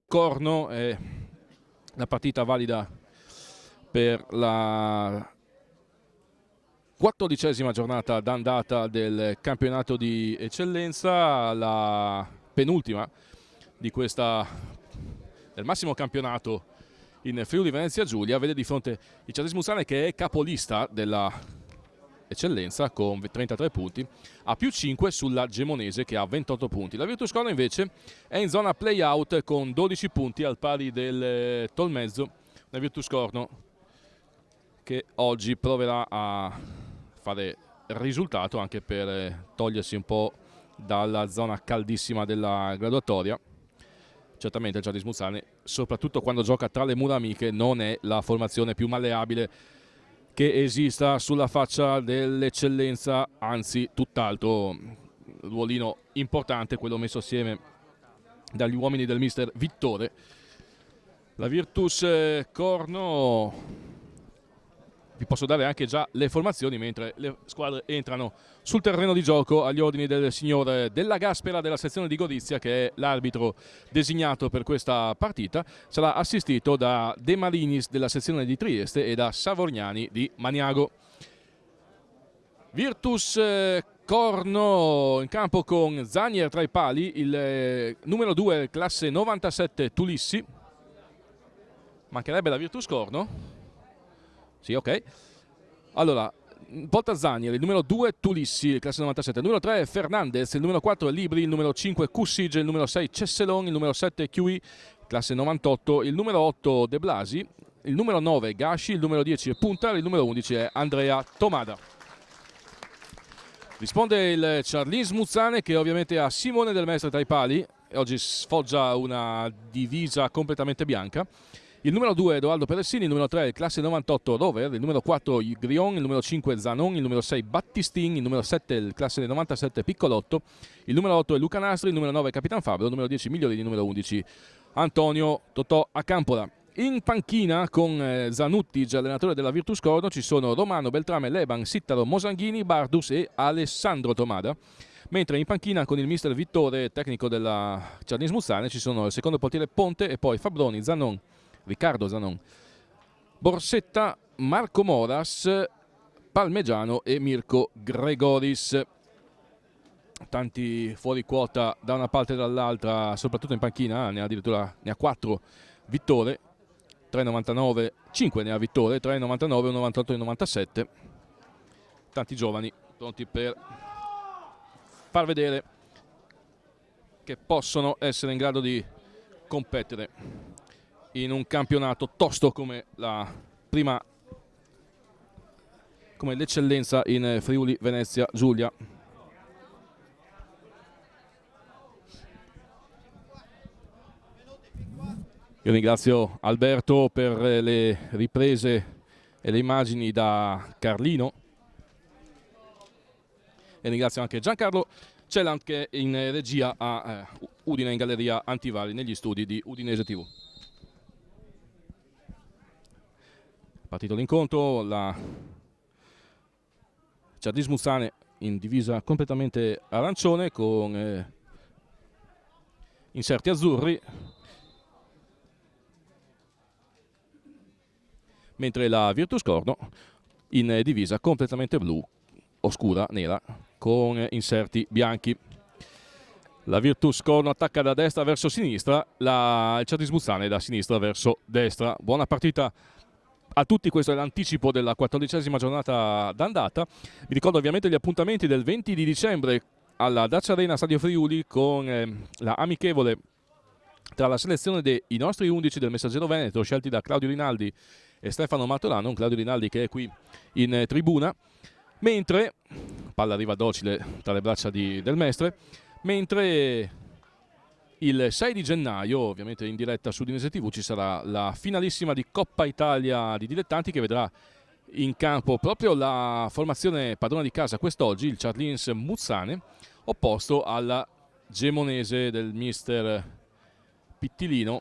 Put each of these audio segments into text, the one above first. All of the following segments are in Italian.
Corno, è la partita valida per la 14ª giornata d'andata del campionato di eccellenza, la penultima di questa del massimo campionato in Friuli Venezia Giulia. Vede di fronte il Charlis Muzzane, che è capolista della eccellenza con 33 punti, a più 5 sulla Gemonese che ha 28 punti. La Virtus Corno invece è in zona play-out con 12 punti al pari del Tolmezzo. La Virtus Corno che oggi proverà a fare risultato anche per togliersi un po' dalla zona caldissima della graduatoria. Certamente il Charlis Muzzane, soprattutto quando gioca tra le mura amiche, non è la formazione più malleabile che esista sulla faccia dell'eccellenza, anzi tutt'altro. Ruolino importante quello messo assieme dagli uomini del mister Vittore. La Virtus Corno, vi posso dare anche già le formazioni mentre le squadre entrano sul terreno di gioco agli ordini del signor Della Gaspera della sezione di Gorizia, che è l'arbitro designato per questa partita. Sarà assistito da De Marinis della sezione di Trieste e da Savorgnani di Maniago. Virtus Corno in campo con Zanier tra i pali, il numero 2 classe 97 Tulissi. Mancherebbe la Virtus Corno? Sì, ok. Allora, volta Zanier, il numero 2 Tulissi, classe 97, il numero 3 Fernandez, il numero 4 Libri, il numero 5 Cussige, il numero 6 Cesselon, il numero 7 Chiui, classe 98, il numero 8 De Blasi, il numero 9 Gashi, il numero 10 è Punta, il numero 11 è Andrea Tomada. Risponde il Charlis Muzzane, che ovviamente ha Simone Del Mestre tra i pali e oggi sfoggia una divisa completamente bianca. Il numero 2 Edoardo Peressini, il numero 3 il classe 98 Rover, il numero 4 Grion, il numero 5 Zanon, il numero 6 Battistin, il numero 7 il classe 97 Piccolotto, il numero 8 è Luca Nastri, il numero 9 Capitan Fabio, il numero 10 Migliorini, il numero 11 Antonio Totò Accampola. In panchina con Zanutti, allenatore della Virtus Corno, ci sono Romano, Beltrame, Leban, Sittaro, Mosanghini, Bardus e Alessandro Tomada. Mentre in panchina con il mister Vittore, tecnico della Charlis Muzzane, ci sono il secondo portiere Ponte e poi Fabroni, Zanon, Riccardo Zanon, Borsetta, Marco Moras, Palmegiano e Mirko Gregoris. Tanti fuori quota da una parte e dall'altra, soprattutto in panchina, addirittura ne ha 4 Vittore, 3,99, 5 ne ha Vittore, 3,99, 98 e 97. Tanti giovani pronti per far vedere che possono essere in grado di competere in un campionato tosto come l'eccellenza in Friuli Venezia Giulia. Io ringrazio Alberto per le riprese e le immagini da Carlino e ringrazio anche Giancarlo Celan, che in regia a Udine in Galleria Antivari negli studi di Udinese TV. Partito l'incontro, la Charlis Muzzane in divisa completamente arancione con inserti azzurri, mentre la Virtus Corno in divisa completamente blu, oscura, nera, con inserti bianchi. La Virtus Corno attacca da destra verso sinistra, il Charlis Muzzane da sinistra verso destra. Buona partita a tutti, questo è l'anticipo della 14ª giornata d'andata. Vi ricordo ovviamente gli appuntamenti del 20 di dicembre alla Dacia Arena Stadio Friuli con la amichevole tra la selezione dei nostri 11 del Messaggero Veneto, scelti da Claudio Rinaldi e Stefano Martorano. Claudio Rinaldi che è qui in tribuna, mentre palla arriva docile tra le braccia del Mestre, mentre il 6 di gennaio, ovviamente in diretta su Udinese TV, ci sarà la finalissima di Coppa Italia di dilettanti, che vedrà in campo proprio la formazione padrona di casa quest'oggi, il Charlis Muzzane, opposto alla Gemonese del mister Pittilino.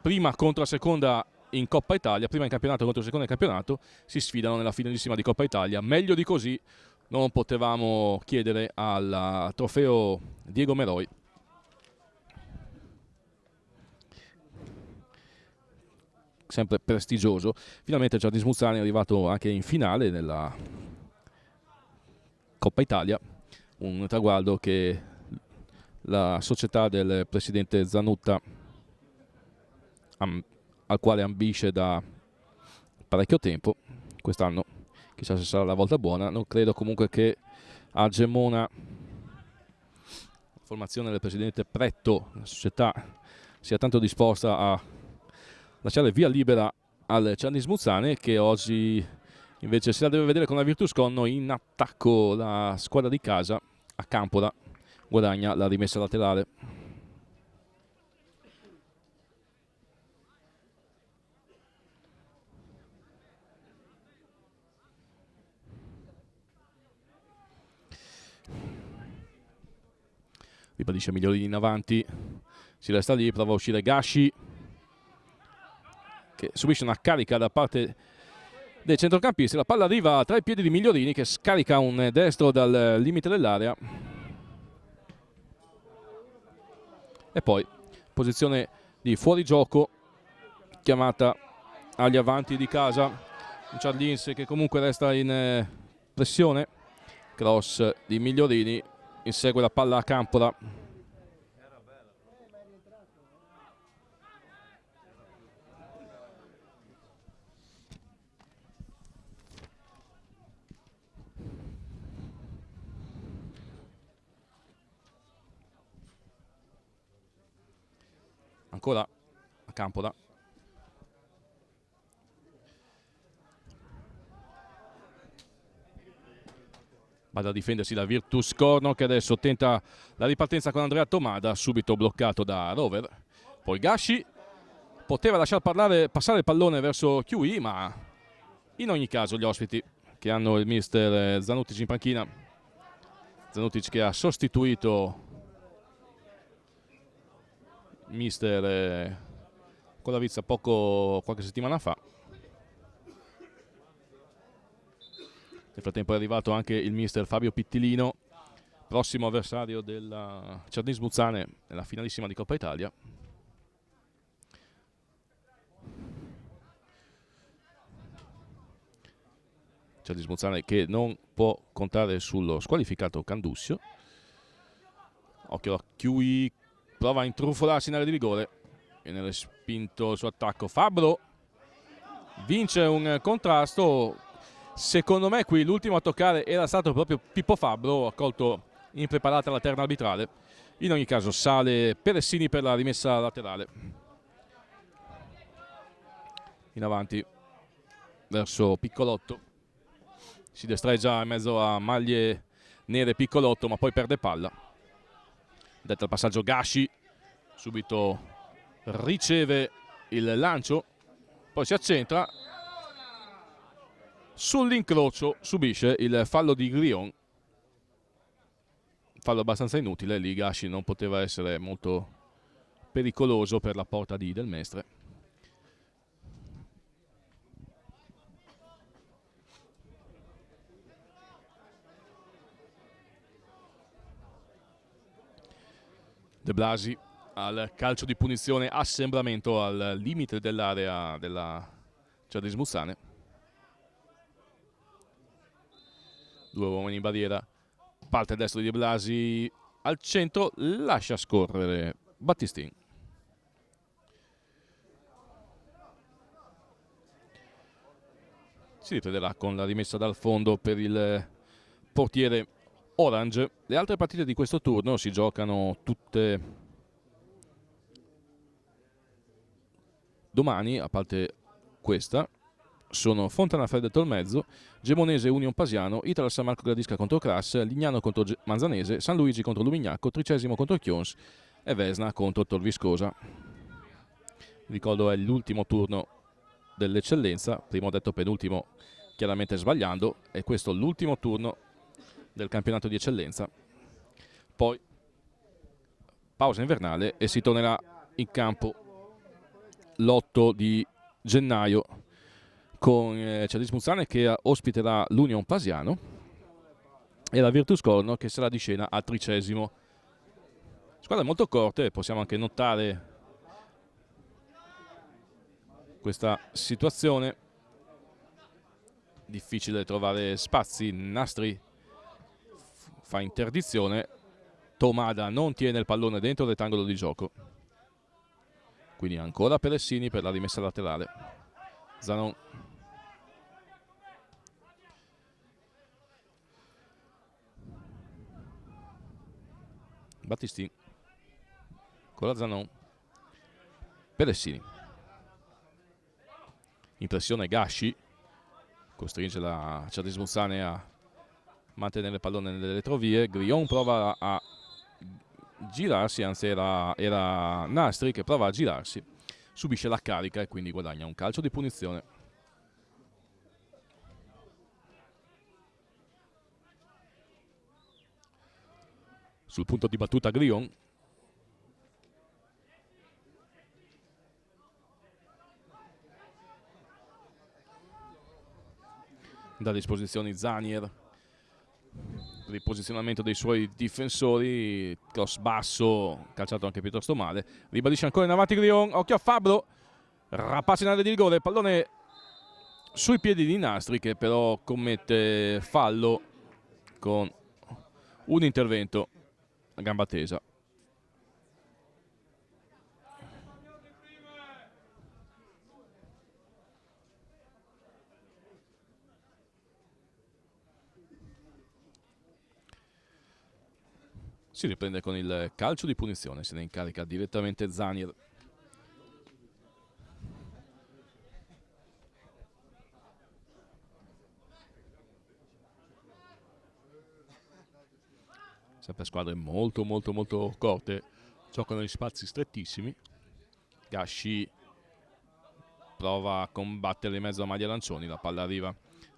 Prima contro seconda in Coppa Italia, prima in campionato contro seconda in campionato, si sfidano nella finalissima di Coppa Italia. Meglio di così non potevamo chiedere al trofeo Diego Meroi. sempre prestigioso. Finalmente Gianni Smuzzani è arrivato anche in finale nella Coppa Italia, un traguardo che la società del presidente Zanutta, al quale ambisce da parecchio tempo. Quest'anno chissà se sarà la volta buona. Non credo comunque che a Gemona la formazione del presidente Pretto, la società, sia tanto disposta a lasciare via libera al Gianni Smuzzane, che oggi invece se la deve vedere con la Virtus Conno. In attacco la squadra di casa a Campola guadagna la rimessa laterale. Ribadisce Migliorini in avanti, si resta lì, prova a uscire Gasci, che subisce una carica da parte dei centrocampisti. La palla arriva tra i piedi di Migliorini, che scarica un destro dal limite dell'area. E poi posizione di fuorigioco chiamata agli avanti di casa. Un Ciarlins che comunque resta in pressione. Cross di Migliorini, insegue la palla a Campola. Ancora a Campola. Vada a difendersi la Virtus Corno, che adesso tenta la ripartenza con Andrea Tomada, subito bloccato da Rover. Poi Gasci poteva lasciar passare il pallone verso QI, ma in ogni caso gli ospiti, che hanno il mister Zanutic in panchina, Zanutic che ha sostituito mister Colavizza qualche settimana fa. Nel frattempo è arrivato anche il mister Fabio Pittilino, prossimo avversario del Gianni Smuzzane nella finalissima di Coppa Italia. Gianni Smuzzane che non può contare sullo squalificato Candussio. Occhio a QI, prova a intrufolarsi in area di rigore, viene respinto il suo attacco. Fabbro vince un contrasto. Secondo me qui l'ultimo a toccare era stato proprio Pippo Fabbro, ha colto impreparata la terna arbitrale. In ogni caso sale Peressini per la rimessa laterale. In avanti verso Piccolotto, si destreggia in mezzo a maglie nere Piccolotto, ma poi perde palla. Detta il passaggio Gasci, subito riceve il lancio, poi si accentra. Sull'incrocio subisce il fallo di Grion, fallo abbastanza inutile. Lì Gasci non poteva essere molto pericoloso per la porta di Del Mestre. De Blasi al calcio di punizione, assembramento al limite dell'area della Gianni Smuzzane. Due uomini in barriera, parte destro di De Blasi al centro, lascia scorrere Battistin. Si riprenderà con la rimessa dal fondo per il portiere Orange. Le altre partite di questo turno si giocano tutte domani, a parte questa. Sono Fontanafredda e Tolmezzo, Gemonese Union Pasiano, Itala San Marco Gradisca contro Crass, Lignano contro Manzanese, San Luigi contro Lumignacco, Tricesimo contro Chions e Vesna contro Torviscosa. Ricordo è l'ultimo turno dell'eccellenza, prima ho detto penultimo chiaramente sbagliando, e questo è l'ultimo turno del campionato di eccellenza. Poi pausa invernale e si tornerà in campo l'8 di gennaio con Gianni Smuzzane che ospiterà l'Union Pasiano e la Virtus Corno che sarà di scena a Tricesimo. Squadre molto corte, possiamo anche notare questa situazione. Difficile trovare spazi, Nastri fa interdizione, Tomada non tiene il pallone dentro il rettangolo di gioco, quindi ancora Peressini per la rimessa laterale. Zanon, Battistin, ancora Zanon, Peressini, impressione Gasci, costringe la Cerdes Buzzane a mantenere il pallone nelle retrovie. Grion prova a girarsi, anzi era Nastri che prova a girarsi, subisce la carica e quindi guadagna un calcio di punizione. Sul punto di battuta Grion. Da disposizioni Zanier, riposizionamento dei suoi difensori, cross basso, calciato anche piuttosto male, ribadisce ancora in avanti Grion, occhio a Fabbro, rapazza in area di rigore, pallone sui piedi di Nastri che però commette fallo con un intervento a gamba tesa. Si riprende con il calcio di punizione, se ne incarica direttamente Zanier. Sempre squadre molto corte, giocano in spazi strettissimi. Gasci prova a combattere in mezzo a maglia Lancioni, la palla arriva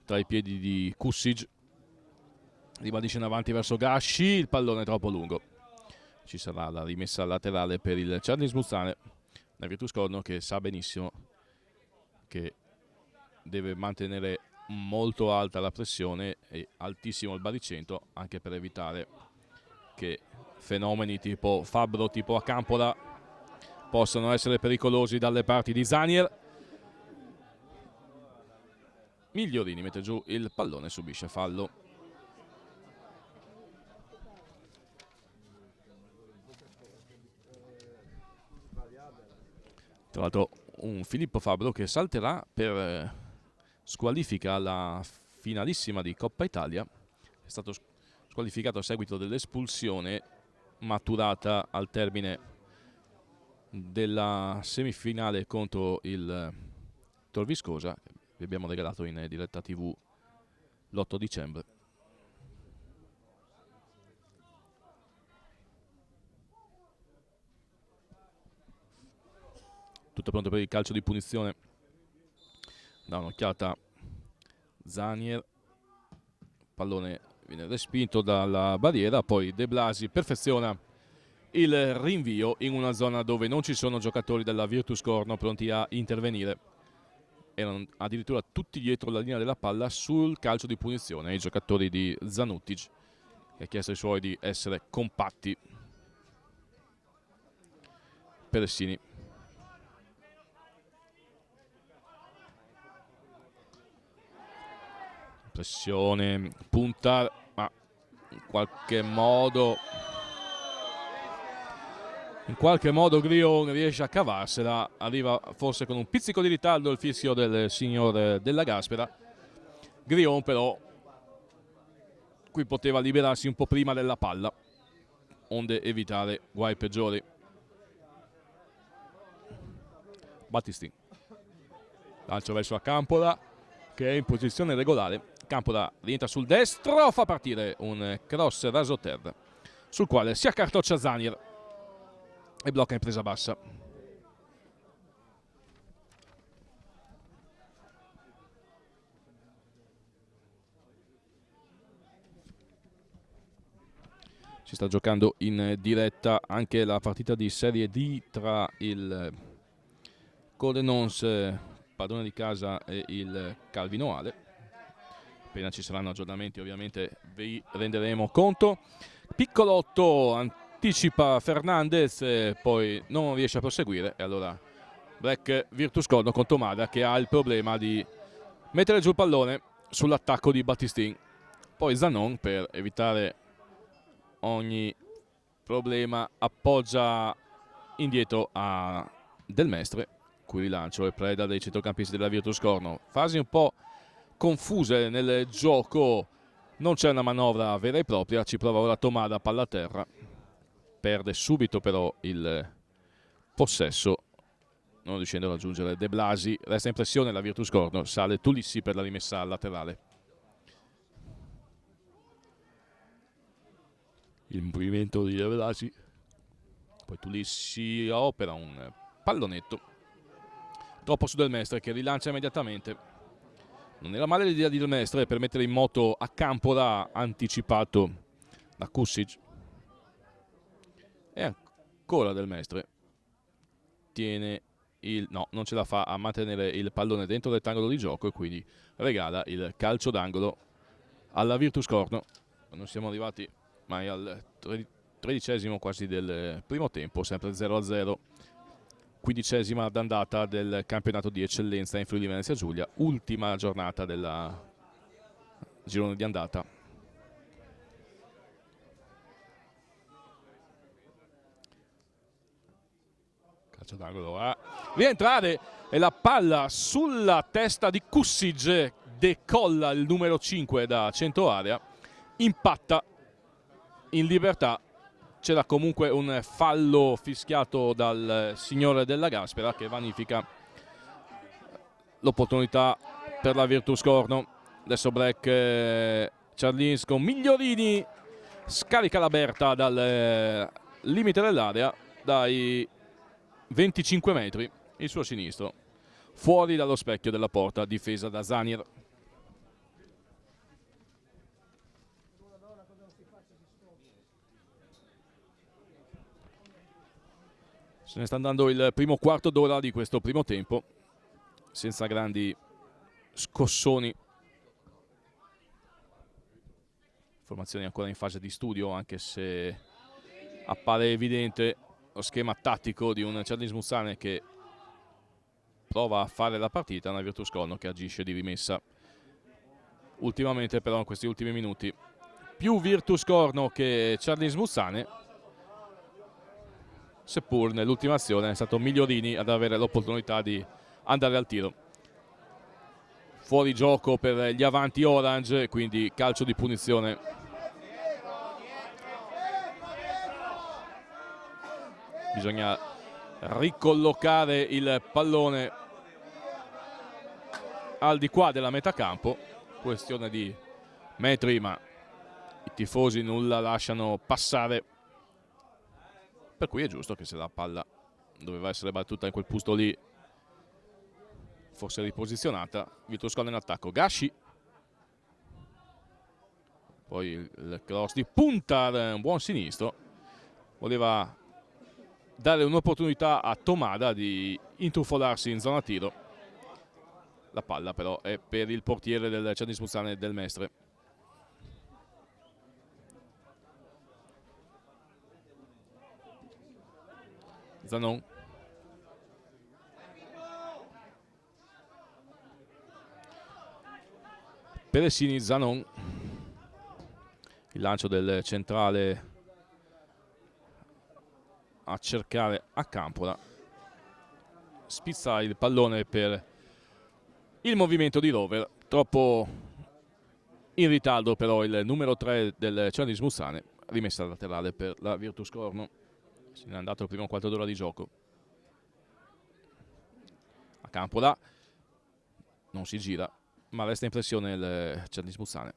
tra i piedi di Kusic, ribadisce in avanti verso Gasci, il pallone è troppo lungo. Ci sarà la rimessa laterale per il Cernis Buzzane, la Virtus Corno che sa benissimo che deve mantenere molto alta la pressione e altissimo il baricentro, anche per evitare che fenomeni tipo Fabbro, tipo Acampola possano essere pericolosi dalle parti di Zanier. Migliorini mette giù il pallone e subisce fallo. Tra l'altro un Filippo Fabbro che salterà per squalifica alla finalissima di Coppa Italia. È stato squalificato a seguito dell'espulsione maturata al termine della semifinale contro il Tor Viscosa. Vi abbiamo regalato in diretta TV l'8 dicembre. Tutto pronto per il calcio di punizione. Da un'occhiata Zanier, pallone viene respinto dalla barriera, poi De Blasi perfeziona il rinvio in una zona dove non ci sono giocatori della Virtus Corno pronti a intervenire. Erano addirittura tutti dietro la linea della palla sul calcio di punizione, i giocatori di Zanutic, che ha chiesto ai suoi di essere compatti. Peressini. Pressione, punta, ma in qualche modo Grion riesce a cavarsela, arriva forse con un pizzico di ritardo il fischio del signor Della Gaspera. Grion però qui poteva liberarsi un po' prima della palla, onde evitare guai peggiori. Battistin, lancio verso Acampola che è in posizione regolare. Campola rientra sul destro, fa partire un cross raso terra sul quale si accartoccia Zanier e blocca in presa bassa. Si sta giocando in diretta anche la partita di Serie D tra il Codenons, padrone di casa, e il Calvinoale. Appena ci saranno aggiornamenti ovviamente vi renderemo conto. Piccolotto anticipa Fernandez, poi non riesce a proseguire e allora Black Virtus Corno con Tomada che ha il problema di mettere giù il pallone sull'attacco di Battistin. Poi Zanon, per evitare ogni problema, appoggia indietro a Del Mestre, cui rilancio e preda dei centrocampisti della Virtus Corno. Fasi un po' confuse nel gioco, non c'è una manovra vera e propria, ci prova ora Tomada, palla a terra, perde subito però il possesso, non riuscendo a raggiungere De Blasi. Resta in pressione la Virtus Corno, sale Tulissi per la rimessa laterale. Il movimento di De Blasi, poi Tulissi opera un pallonetto troppo su Del Mestre che rilancia immediatamente. Non era male l'idea di Del Mestre per mettere in moto a Campola, anticipato da Kusic. E ancora Del Mestre tiene il... no, non ce la fa a mantenere il pallone dentro il rettangolo di gioco e quindi regala il calcio d'angolo alla Virtus Corno. Non siamo arrivati mai al 13° quasi del primo tempo, sempre 0-0. 15ª d'andata del campionato di eccellenza in Friuli Venezia Giulia, ultima giornata del girone di andata. Calcio d'angolo a rientrare e la palla sulla testa di Kusic, decolla il numero 5 da centro area, impatta in libertà. C'era comunque un fallo fischiato dal signore della Gaspera che vanifica l'opportunità per la Virtus Corno. Adesso Black Charlins con Migliorini scarica la Berta dal limite dell'area, dai 25 metri, il suo sinistro, fuori dallo specchio della porta, difesa da Zanier. Se ne sta andando il primo quarto d'ora di questo primo tempo, senza grandi scossoni. Formazioni ancora in fase di studio, anche se appare evidente lo schema tattico di un Charlins Muzzane che prova a fare la partita, una Virtus Corno che agisce di rimessa. Ultimamente però in questi ultimi minuti più Virtus Corno che Charlins Muzzane, seppur nell'ultima azione è stato Migliorini ad avere l'opportunità di andare al tiro. Fuori gioco per gli avanti Orange, quindi calcio di punizione. Bisogna ricollocare il pallone al di qua della metà campo, questione di metri, ma i tifosi nulla lasciano passare, per cui è giusto che se la palla doveva essere battuta in quel posto lì fosse riposizionata. Virtus Corno in attacco, Gasci, poi il cross di punta, un buon sinistro, voleva dare un'opportunità a Tomada di intrufolarsi in zona tiro. La palla però è per il portiere del Charlins Muzzane, Del Mestre. Zanon, Peressini, Zanon, il lancio del centrale a cercare a Campola, spizza il pallone per il movimento di Rover, troppo in ritardo però il numero 3 del Charlins Muzzane, rimessa laterale per la Virtus Corno. Se ne è andato il primo quarto d'ora di gioco. A Campola non si gira, ma resta in pressione il Charlins Muzzane.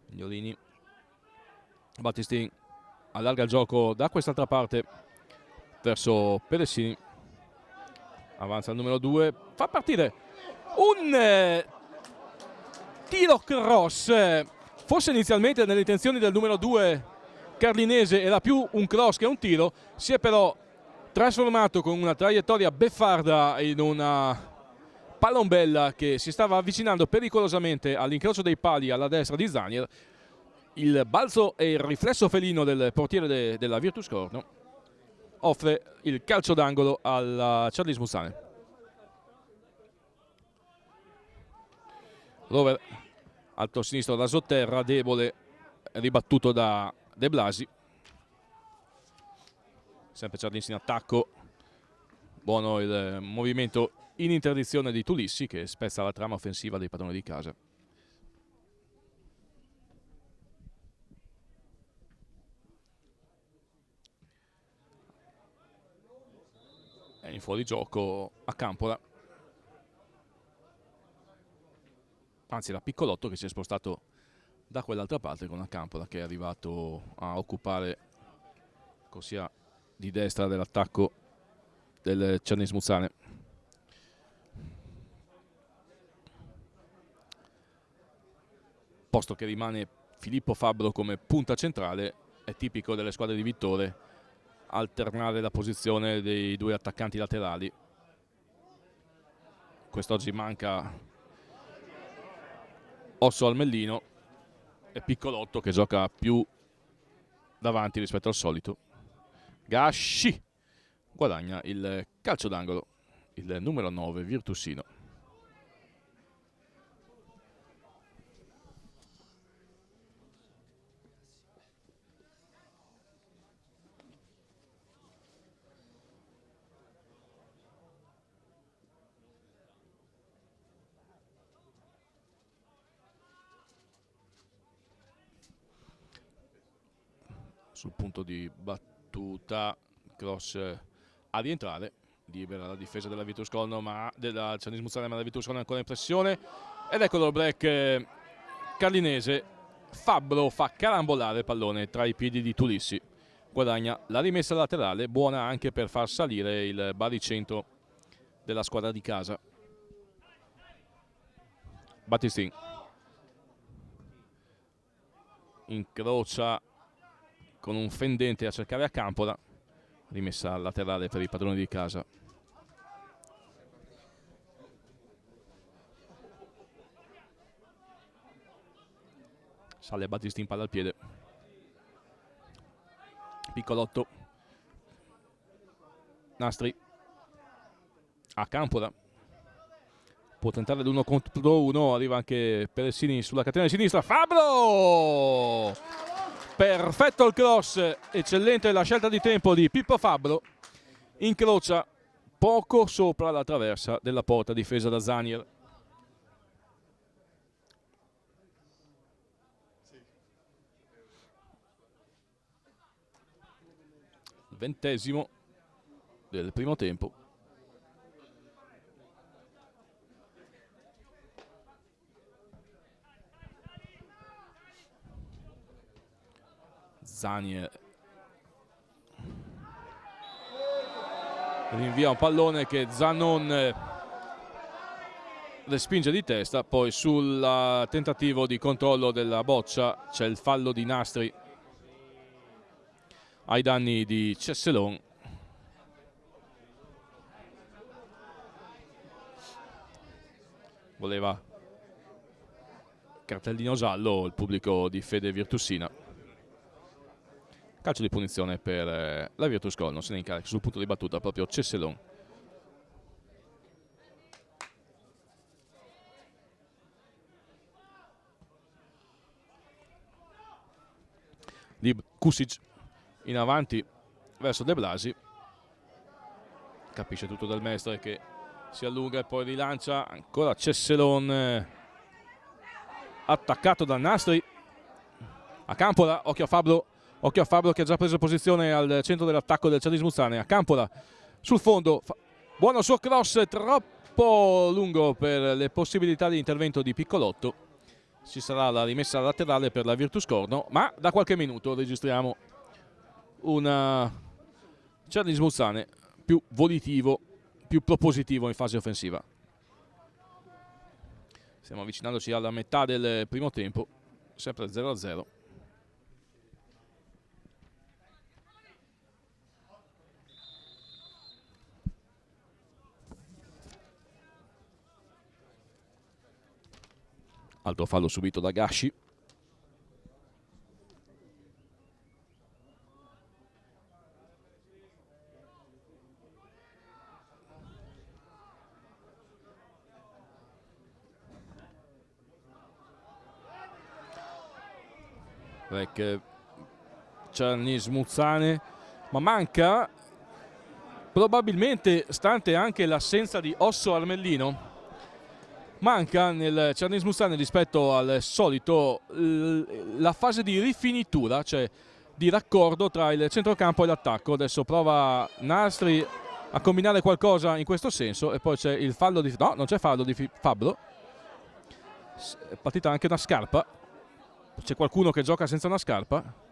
Migliolini, Battistin allarga il gioco da quest'altra parte verso Peressini, avanza il numero 2, fa partire un tiro cross. Forse inizialmente nelle intenzioni del numero 2 carlinese era più un cross che un tiro, si è però trasformato con una traiettoria beffarda in una pallombella che si stava avvicinando pericolosamente all'incrocio dei pali alla destra di Zanier. Il balzo e il riflesso felino del portiere della Virtus Corno offre il calcio d'angolo alla Charlie Smuzzane. Rover alto sinistro da sotterra, debole, ribattuto da De Blasi. Sempre Ciardins in attacco, buono il movimento in interdizione di Tulissi che spezza la trama offensiva dei padroni di casa. È in fuorigioco a Campola, anzi era Piccolotto che si è spostato da quell'altra parte con la Campola che è arrivato a occupare corsia di destra dell'attacco del Ciardins Muzzane. Posto che rimane Filippo Fabbro come punta centrale, è tipico delle squadre di Vittore alternare la posizione dei due attaccanti laterali. Quest'oggi manca Osso Almellino e Piccolotto che gioca più davanti rispetto al solito. Gasci guadagna il calcio d'angolo, il numero 9 virtussino. Sul punto di battuta, cross a rientrare, libera la difesa della Virtus Corno, ma della Ciardins Muzzane, ma la Virtus Corno è ancora in pressione, ed eccolo il break carlinese. Fabbro fa carambolare il pallone tra i piedi di Tulissi, guadagna la rimessa laterale, buona anche per far salire il baricentro della squadra di casa. Battistin incrocia con un fendente a cercare a Campola, rimessa laterale per i padroni di casa. Sale Battisti in palla al piede. Piccolotto. Nastri. A Campola. Può tentare l'1 contro 1, arriva anche Peressini sulla catena di sinistra. Fabbro! Perfetto il cross, eccellente la scelta di tempo di Pippo Fabbro. Incrocia poco sopra la traversa della porta difesa da Zanier. Il 20° del primo tempo. Zanier rinvia un pallone che Zanon respinge di testa, poi sul tentativo di controllo della boccia c'è il fallo di Nastri ai danni di Cesselon. Voleva cartellino giallo il pubblico di Fede Virtussina. Calcio di punizione per la Virtus Corno, se ne incarica sul punto di battuta proprio Cesselon. Kusic in avanti verso De Blasi, capisce tutto dal Mestre che si allunga e poi rilancia, ancora Cesselon attaccato da Nastri. A Campola, occhio a Fabbro che ha già preso posizione al centro dell'attacco del Ciardins Muzzane. A Campola sul fondo, buono il suo cross, troppo lungo per le possibilità di intervento di Piccolotto. Ci sarà la rimessa laterale per la Virtus Corno, ma da qualche minuto registriamo un Ciardins Muzzane più volitivo, più propositivo in fase offensiva. Stiamo avvicinandoci alla metà del primo tempo, sempre 0-0. Altro fallo subito da Gasci. Cernismuzzane, ma manca probabilmente, stante anche l'assenza di Osso Armellino, manca nel Cernismuzzane rispetto al solito la fase di rifinitura, cioè di raccordo tra il centrocampo e l'attacco. Adesso prova Nastri a combinare qualcosa in questo senso e poi c'è il fallo di... no, non c'è fallo di Fabbro, è partita anche una scarpa, c'è qualcuno che gioca senza una scarpa.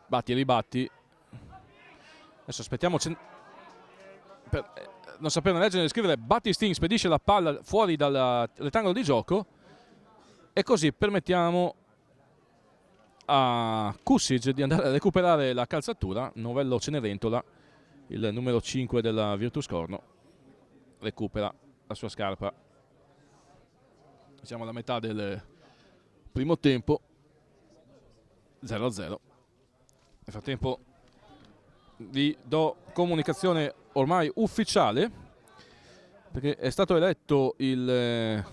Batti e ribatti. Adesso aspettiamo per non sapere leggere né scrivere. Battistin spedisce la palla fuori dal rettangolo di gioco e così permettiamo a Kusic di andare a recuperare la calzatura. Novello Cenerentola, il numero 5 della Virtus Corno, recupera la sua scarpa. Siamo alla metà del primo tempo, 0-0. Nel frattempo vi do comunicazione ormai ufficiale, perché è stato eletto il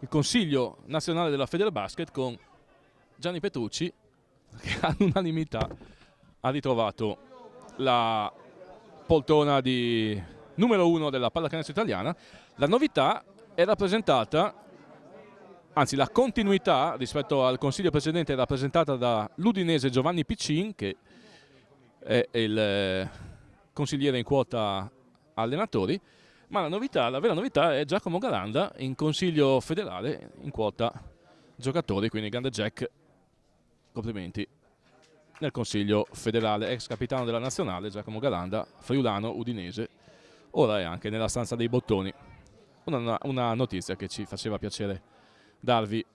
Consiglio Nazionale della Federbasket con Gianni Petrucci, che all'unanimità ha ritrovato la poltrona di numero 1 della pallacanestro italiana. La novità è rappresentata, anzi la continuità rispetto al consiglio precedente è rappresentata da l'udinese Giovanni Piccin, che è il consigliere in quota allenatori, ma la vera novità è Giacomo Galanda in consiglio federale in quota giocatori, quindi grande Jack, complimenti. Nel consiglio federale, ex capitano della nazionale Giacomo Galanda, friulano, udinese, ora è anche nella stanza dei bottoni. Una notizia che ci faceva piacere darvi.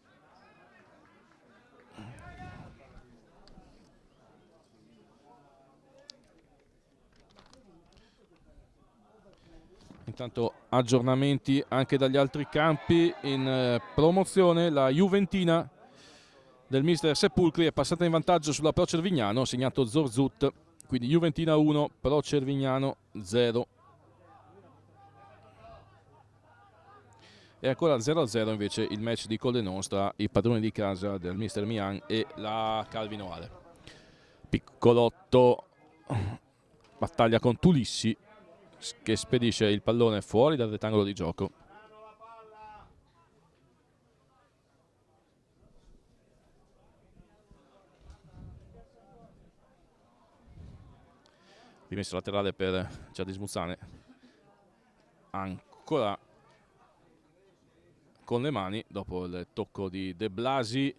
Intanto aggiornamenti anche dagli altri campi in promozione. La Juventina del mister Sepulcri è passata in vantaggio sulla Pro Cervignano, segnato Zorzut, quindi Juventina 1, Pro Cervignano 0. E ancora 0-0 invece il match di Coldenon tra i padroni di casa del mister Mian e la Calvino Ale. Piccolotto, battaglia con Tulissi, che spedisce il pallone fuori dal rettangolo di gioco. Rimessa laterale per Cernismuzzane, ancora con le mani dopo il tocco di De Blasi,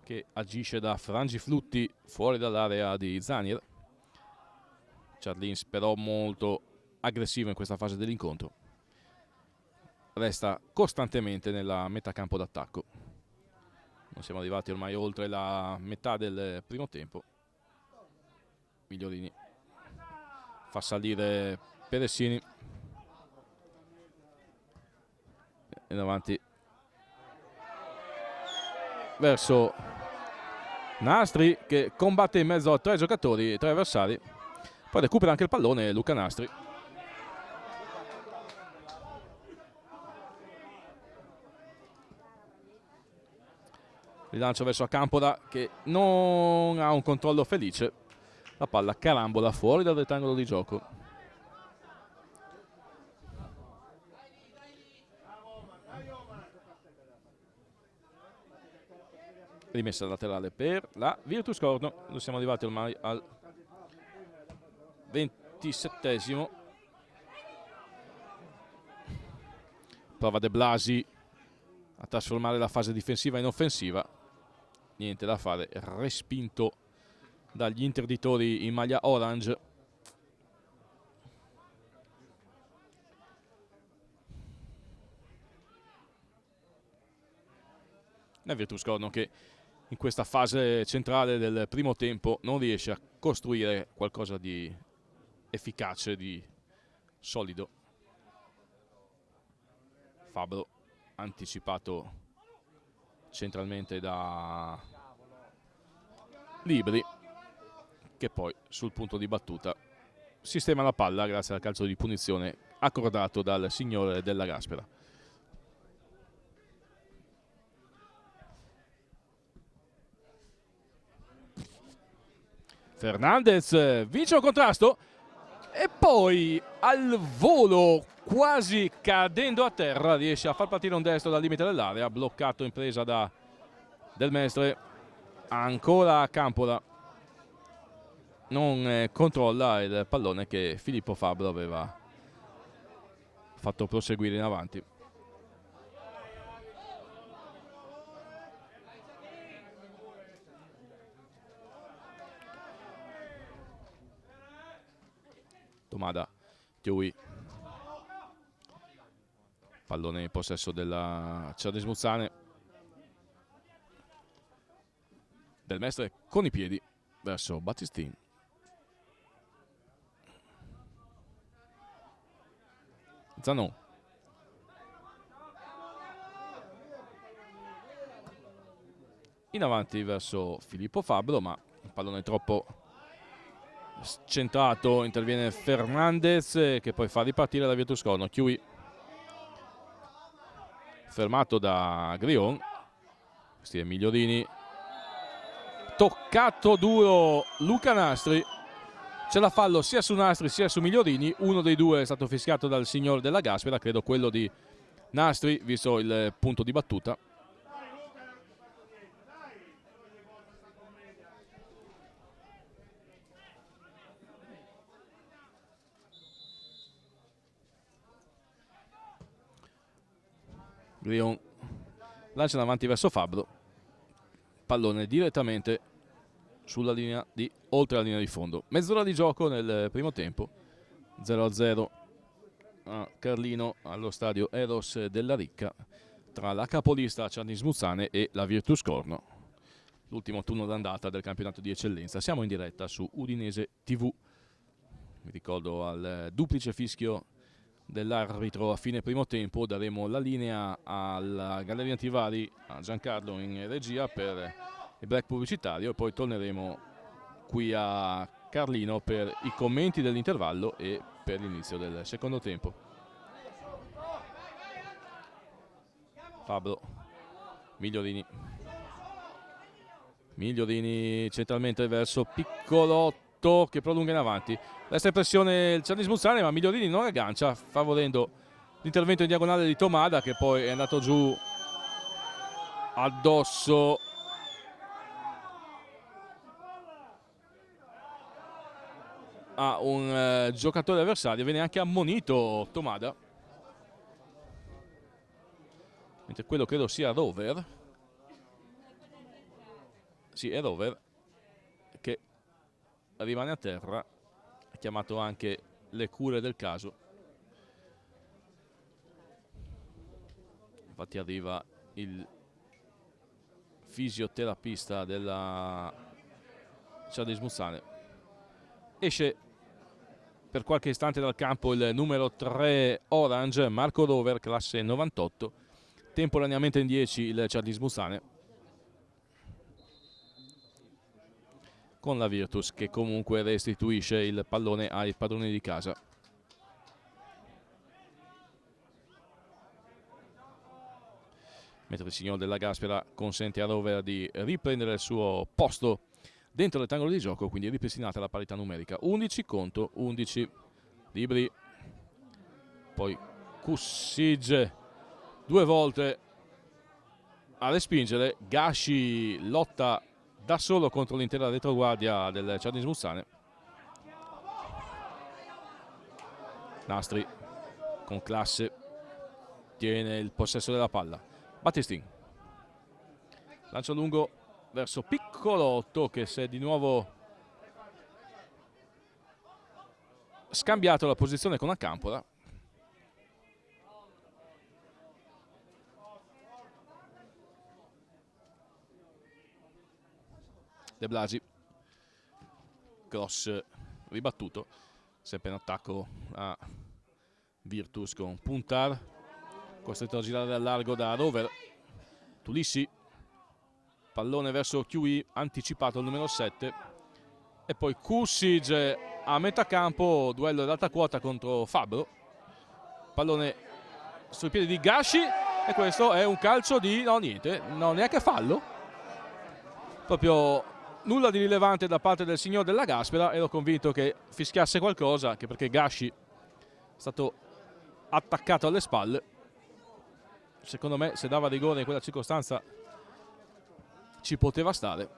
che agisce da frangiflutti fuori dall'area di Zanier. Charlins però molto aggressivo in questa fase dell'incontro, resta costantemente nella metà campo d'attacco. Non siamo arrivati ormai oltre la metà del primo tempo. Migliorini fa salire Peressini in avanti verso Nastri, che combatte in mezzo a tre giocatori, tre avversari, poi recupera anche il pallone Luca Nastri. Rilancio verso Acampora, che non ha un controllo felice, la palla carambola fuori dal rettangolo di gioco. Rimessa laterale per la Virtus Corno. Noi siamo arrivati ormai al 27esimo. Prova De Blasi a trasformare la fase difensiva in offensiva. Niente da fare, respinto dagli interditori in maglia orange. La Virtus Corno che in questa fase centrale del primo tempo non riesce a costruire qualcosa di efficace, di solido. Fabbro anticipato centralmente da Libri, che poi sul punto di battuta sistema la palla grazie al calcio di punizione accordato dal signore della Gaspera. Fernandez vince un contrasto e poi al volo, quasi cadendo a terra, riesce a far partire un destro dal limite dell'area, bloccato in presa da Del Mestre. Ancora Campola non controlla il pallone che Filippo Fabbro aveva fatto proseguire in avanti. Tomada, Tiui, pallone in possesso della Cernismuzzane. Del Mestre con i piedi verso Battistin. Zanon. In avanti verso Filippo Fabbro, ma il pallone troppo centrato, interviene Fernandez che poi fa ripartire la Virtus Corno. Chiui fermato da Grion, questi è Migliorini, toccato duro Luca Nastri, c'è la fallo sia su Nastri sia su Migliorini, uno dei due è stato fischiato dal signor della Gaspera, credo quello di Nastri visto il punto di battuta. Grion lancia in avanti verso Fabbro, pallone direttamente sulla linea di oltre la linea di fondo. Mezz'ora di gioco nel primo tempo, 0-0 a Carlino allo stadio Eros della Ricca tra la capolista Cernismuzzane e la Virtus Corno, l'ultimo turno d'andata del campionato di eccellenza. Siamo in diretta su Udinese TV, vi ricordo al duplice fischio dell'arbitro a fine primo tempo daremo la linea alla Galleria Antivari, a Giancarlo in regia per il break pubblicitario, e poi torneremo qui a Carlino per i commenti dell'intervallo e per l'inizio del secondo tempo. Fabbro, Migliorini centralmente verso Piccolotto che prolunga in avanti. Resta in pressione il Cernismuzzane, ma Migliorini non aggancia, favorendo l'intervento in diagonale di Tomada che poi è andato giù addosso a un giocatore avversario. Viene anche ammonito Tomada, mentre quello credo sia Rover. Sì, è Rover che rimane a terra, ha chiamato anche le cure del caso. Infatti arriva il fisioterapista della Cernismuzzane. Esce per qualche istante dal campo il numero 3 Orange, Marco Rover, classe 98, temporaneamente in 10 il Cernismuzzane, con la Virtus che comunque restituisce il pallone ai padroni di casa. Mentre il signor della Gaspera consente a Rover di riprendere il suo posto dentro il rettangolo di gioco, quindi ripristinata la parità numerica. 11 contro 11. Libri, poi Kusic due volte a respingere. Gashi lotta da solo contro l'intera retroguardia del Cernismuzzane. Nastri con classe tiene il possesso della palla. Battistin lancia lungo verso Piccolotto che si è di nuovo scambiato la posizione con Accampola. De Blasi, cross ribattuto, sempre in attacco a Virtus con Puntar, costretto a girare al largo da Rover. Tulissi, pallone verso Chiui, anticipato il numero 7, e poi Kusic a metà campo, duello ad alta quota contro Fabbro, pallone sui piedi di Gashi e questo è un calcio di no, niente, non neanche fallo, proprio nulla di rilevante da parte del signor Della Gaspera. Ero convinto che fischiasse qualcosa, anche perché Gashi è stato attaccato alle spalle. Secondo me se dava rigore in quella circostanza ci poteva stare.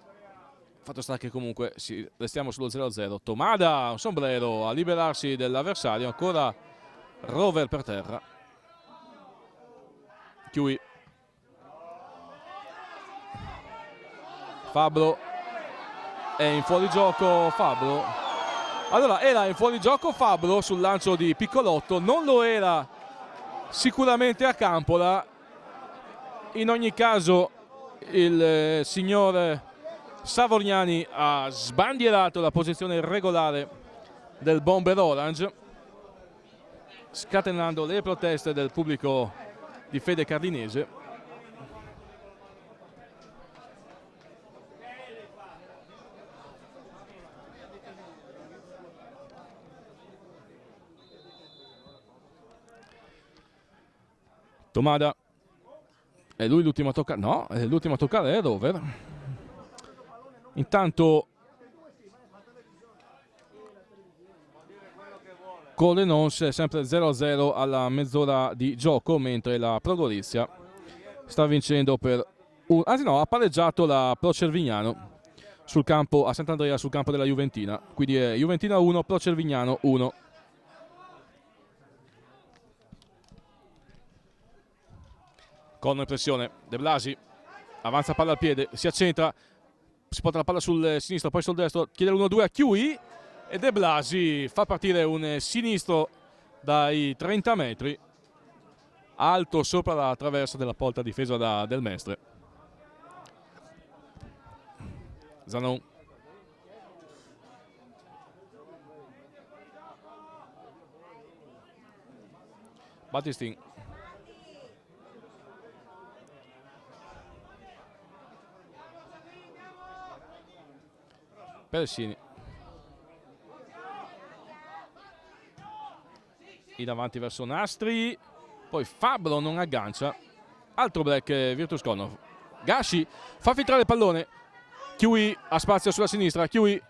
Fatto sta che comunque restiamo sullo 0-0. Tomada, un sombrero a liberarsi dell'avversario, ancora Rover per terra. Chiui. Fabbro è in fuorigioco. Fabbro. Allora era in fuorigioco Fabbro sul lancio di Piccolotto, non lo era sicuramente a Campola. In ogni caso il signor Savorgnani ha sbandierato la posizione regolare del bomber orange, scatenando le proteste del pubblico di fede cardinese. Tomada, è lui l'ultimo a toccare? No, l'ultimo a toccare è Rover. Intanto Colenons è sempre 0-0 alla mezz'ora di gioco, mentre la Pro Gorizia sta vincendo per anzi no, ha pareggiato la Pro Cervignano sul campo a Sant'Andrea, sul campo della Juventina. Quindi è Juventina 1, Pro Cervignano 1. Con pressione De Blasi, avanza palla al piede, si accentra, si porta la palla sul sinistro, poi sul destro, chiede l'1-2 a Chiui e De Blasi fa partire un sinistro dai 30 metri, alto sopra la traversa della porta difesa da Del Mestre. Zanon. Battistin. Persini. In avanti verso Nastri, poi Fabbro non aggancia, altro break Virtus Konov. Gashi fa filtrare il pallone, Chiui ha spazio sulla sinistra, Chiui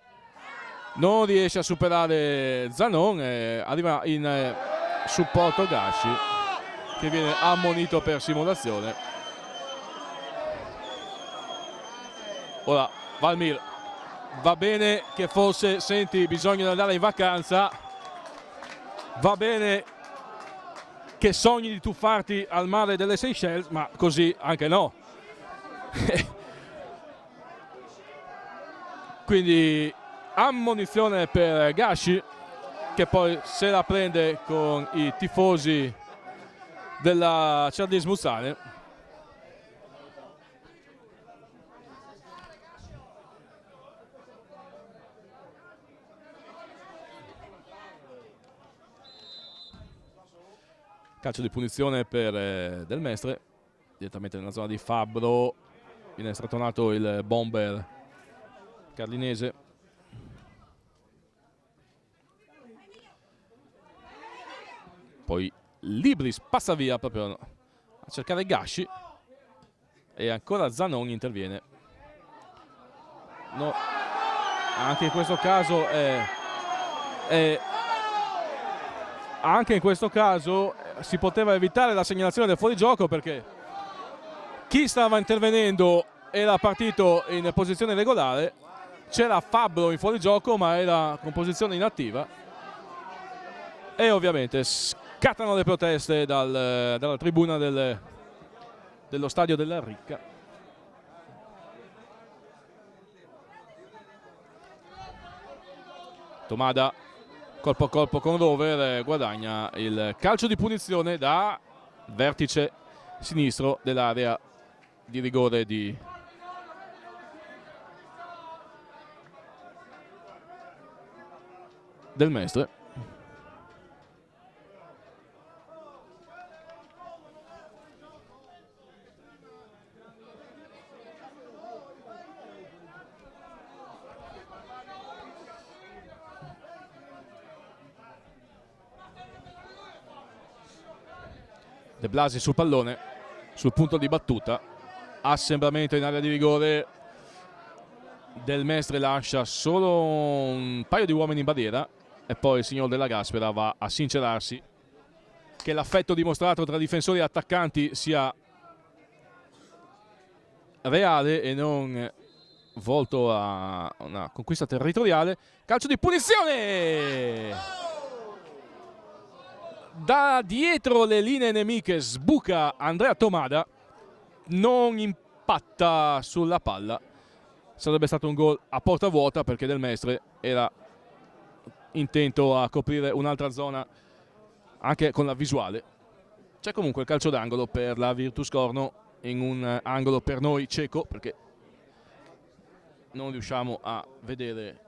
non riesce a superare Zanon, arriva in supporto Gashi che viene ammonito per simulazione. Ora Valmir, va bene che forse senti bisogno di andare in vacanza, va bene che sogni di tuffarti al mare delle Seychelles, ma così anche no. Quindi ammonizione per Gashi, che poi se la prende con i tifosi della Cerdis Muzzane. Calcio di punizione per Del Mestre, direttamente nella zona di Fabbro, viene strattonato il bomber carlinese. Poi Libris passa via proprio a cercare Gashi e ancora Zanon interviene. No, anche in questo caso anche in questo caso si poteva evitare la segnalazione del fuorigioco, perché chi stava intervenendo era partito in posizione regolare, c'era Fabbro in fuorigioco ma era con posizione inattiva e ovviamente scattano le proteste dalla tribuna dello stadio della Ricca. Tomada colpo a colpo con Rover, guadagna il calcio di punizione da vertice sinistro dell'area di rigore di Del Mestre. De Blasi sul pallone, sul punto di battuta, assembramento in area di rigore. Del Mestre lascia solo un paio di uomini in barriera e poi il signor Della Gaspera va a sincerarsi che l'affetto dimostrato tra difensori e attaccanti sia reale e non volto a una conquista territoriale. Calcio di punizione da dietro le linee nemiche, sbuca Andrea Tomada, non impatta sulla palla. Sarebbe stato un gol a porta vuota perché Del Mestre era intento a coprire un'altra zona anche con la visuale. C'è comunque il calcio d'angolo per la Virtus Corno, in un angolo per noi cieco perché non riusciamo a vedere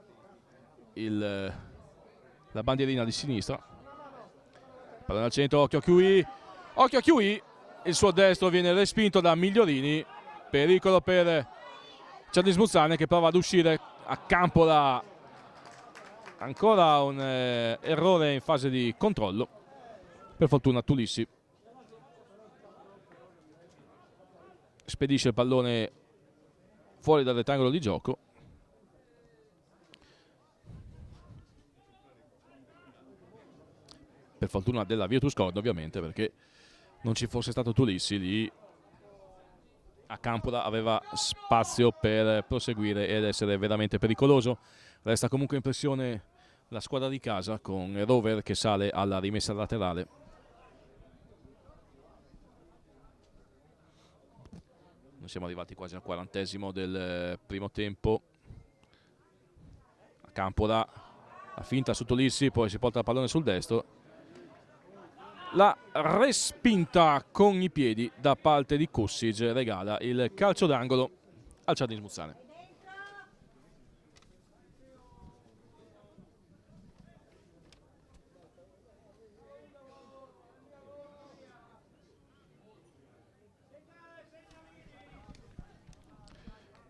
la bandierina di sinistra. Pallone al centro, occhio a Chiui, occhio a Chiui, il suo destro viene respinto da Migliorini, pericolo per Charlie Smuzzane che prova ad uscire a Campola. Ancora un errore in fase di controllo, per fortuna Tulissi spedisce il pallone fuori dal rettangolo di gioco. Per fortuna della Virtus Corno ovviamente, perché non ci fosse stato Tulissi lì a Campola aveva spazio per proseguire ed essere veramente pericoloso. Resta comunque in pressione la squadra di casa con Rover che sale alla rimessa laterale. Noi siamo arrivati quasi al 40° del primo tempo. A Campola la finta su Tulissi, poi si porta il pallone sul destro. La respinta con i piedi da parte di Kusic regala il calcio d'angolo al Charlie Smuzzane.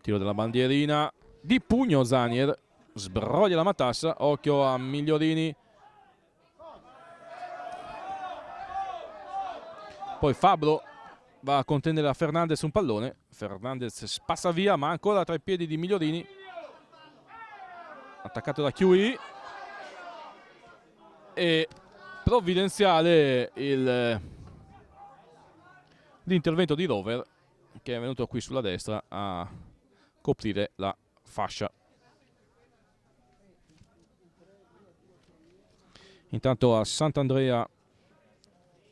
Tiro della bandierina di pugno, Zanier sbroglia la matassa, occhio a Migliorini. Poi Fabro va a contendere a Fernandez un pallone. Fernandez spassa via, ma ancora tra i piedi di Migliorini. Attaccato da Chiui. E provvidenziale l'intervento di Rover, che è venuto qui sulla destra a coprire la fascia. Intanto a Sant'Andrea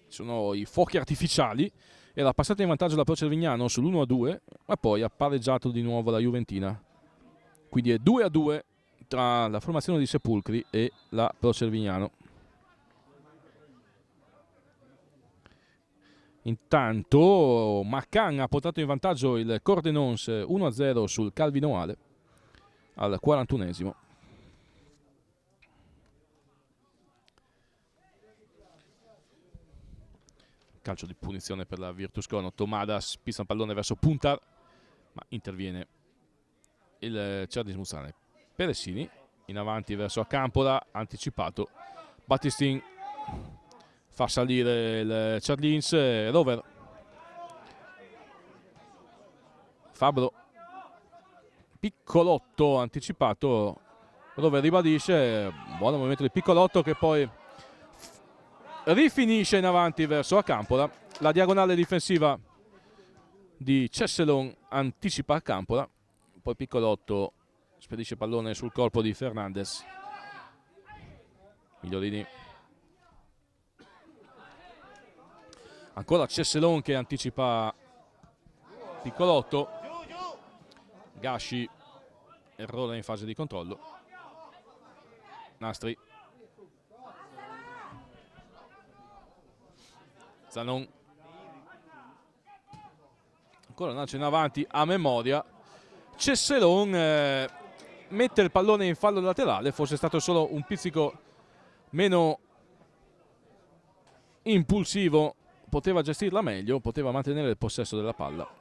sono i fuochi artificiali. Era passata in vantaggio la Pro Cervignano sull'1-2, ma poi ha pareggiato di nuovo la Juventina. Quindi è 2-2 tra la formazione di Sepulcri e la Pro Cervignano. Intanto Macan ha portato in vantaggio il Cordenons 1-0 sul Calvinoale al 41°. Calcio di punizione per la Virtus Corno. Tomadas pista un pallone verso punta, ma interviene il Charlie Smuzzane. Peressini in avanti verso Campola, anticipato. Battistin fa salire il Charlins. Rover. Fabro. Piccolotto anticipato. Rover ribadisce. Buon movimento di Piccolotto che poi rifinisce in avanti verso a Campola. La diagonale difensiva di Cesselon anticipa a Campola. Poi Piccolotto spedisce pallone sul corpo di Fernandez. Migliorini. Ancora Cesselon che anticipa Piccolotto. Gasci, errore in fase di controllo. Nastri. Zanon. Ancora un lancio in avanti a memoria. Cesselon mette il pallone in fallo laterale. Fosse stato solo un pizzico meno impulsivo, poteva gestirla meglio, poteva mantenere il possesso della palla.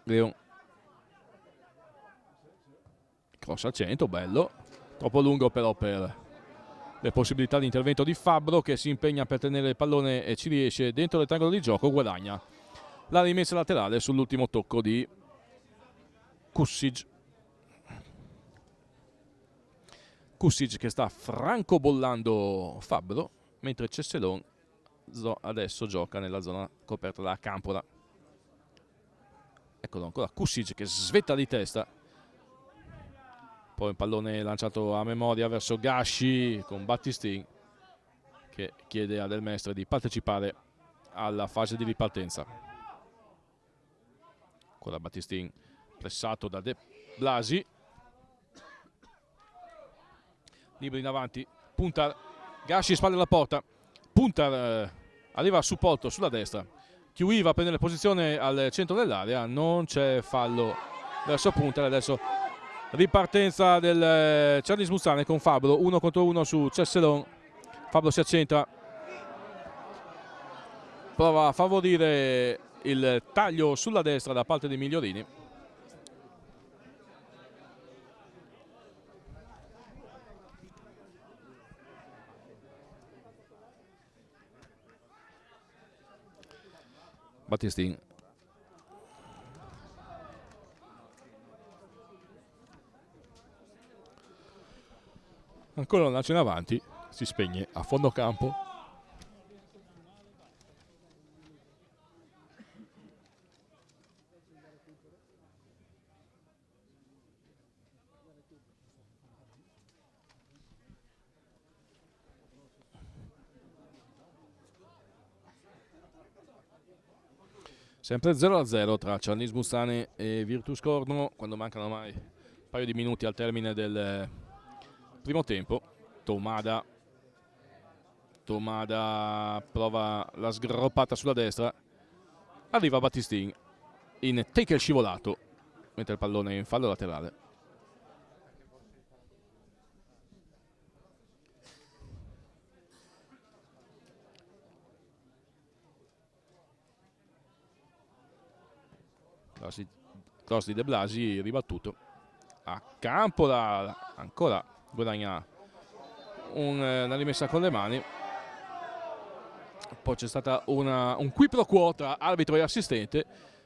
Leon. Cross al centro, bello. Troppo lungo però per le possibilità di intervento di Fabbro, che si impegna per tenere il pallone e ci riesce dentro il rettangolo di gioco, guadagna la rimessa laterale sull'ultimo tocco di Kusic. Kusic che sta francobollando Fabbro, mentre Cesselon adesso gioca nella zona coperta da Campola. Eccolo ancora Kusic che svetta di testa. Poi un pallone lanciato a memoria verso Gasci con Battistin, che chiede a Del Mestre di partecipare alla fase di ripartenza. Ancora Battistin pressato da De Blasi. Liberi in avanti, Puntar, Gasci spalle alla porta, Puntar arriva a supporto sulla destra, Chiui va a prendere posizione al centro dell'area, non c'è fallo verso Puntar. Adesso ripartenza del Cernis Muzzane con Fabbro, 1 contro 1 su Cesselon. Fabbro si accentra, prova a favorire il taglio sulla destra da parte di Migliorini. Battistin ancora un lancio in avanti, si spegne a fondo campo. Sempre 0-0 tra Cernis Muzzane e Virtus Corno quando mancano ormai un paio di minuti al termine del primo tempo. Tomada prova la sgroppata sulla destra, arriva Battistin in take scivolato mentre il pallone è in fallo laterale. Cross di De Blasi ribattuto a Campola, ancora guadagna una rimessa con le mani. Poi c'è stata un qui pro quo tra arbitro e assistente.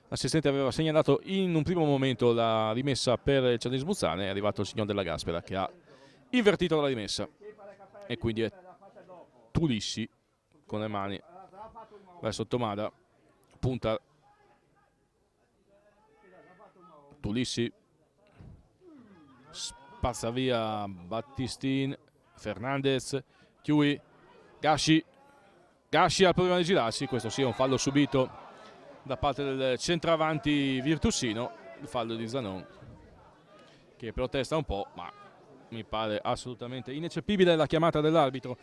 L'assistente aveva segnalato in un primo momento la rimessa per il Cernis Muzzane, è arrivato il signor Della Gaspera che ha invertito la rimessa e quindi è Tulissi con le mani verso Tomada. Punta Tulissi, spazza via Battistin, Fernandez, Chiui, Gasci al problema di girarsi, questo sì è un fallo subito da parte del centravanti virtusino, il fallo di Zanon che protesta un po', ma mi pare assolutamente ineccepibile la chiamata dell'arbitro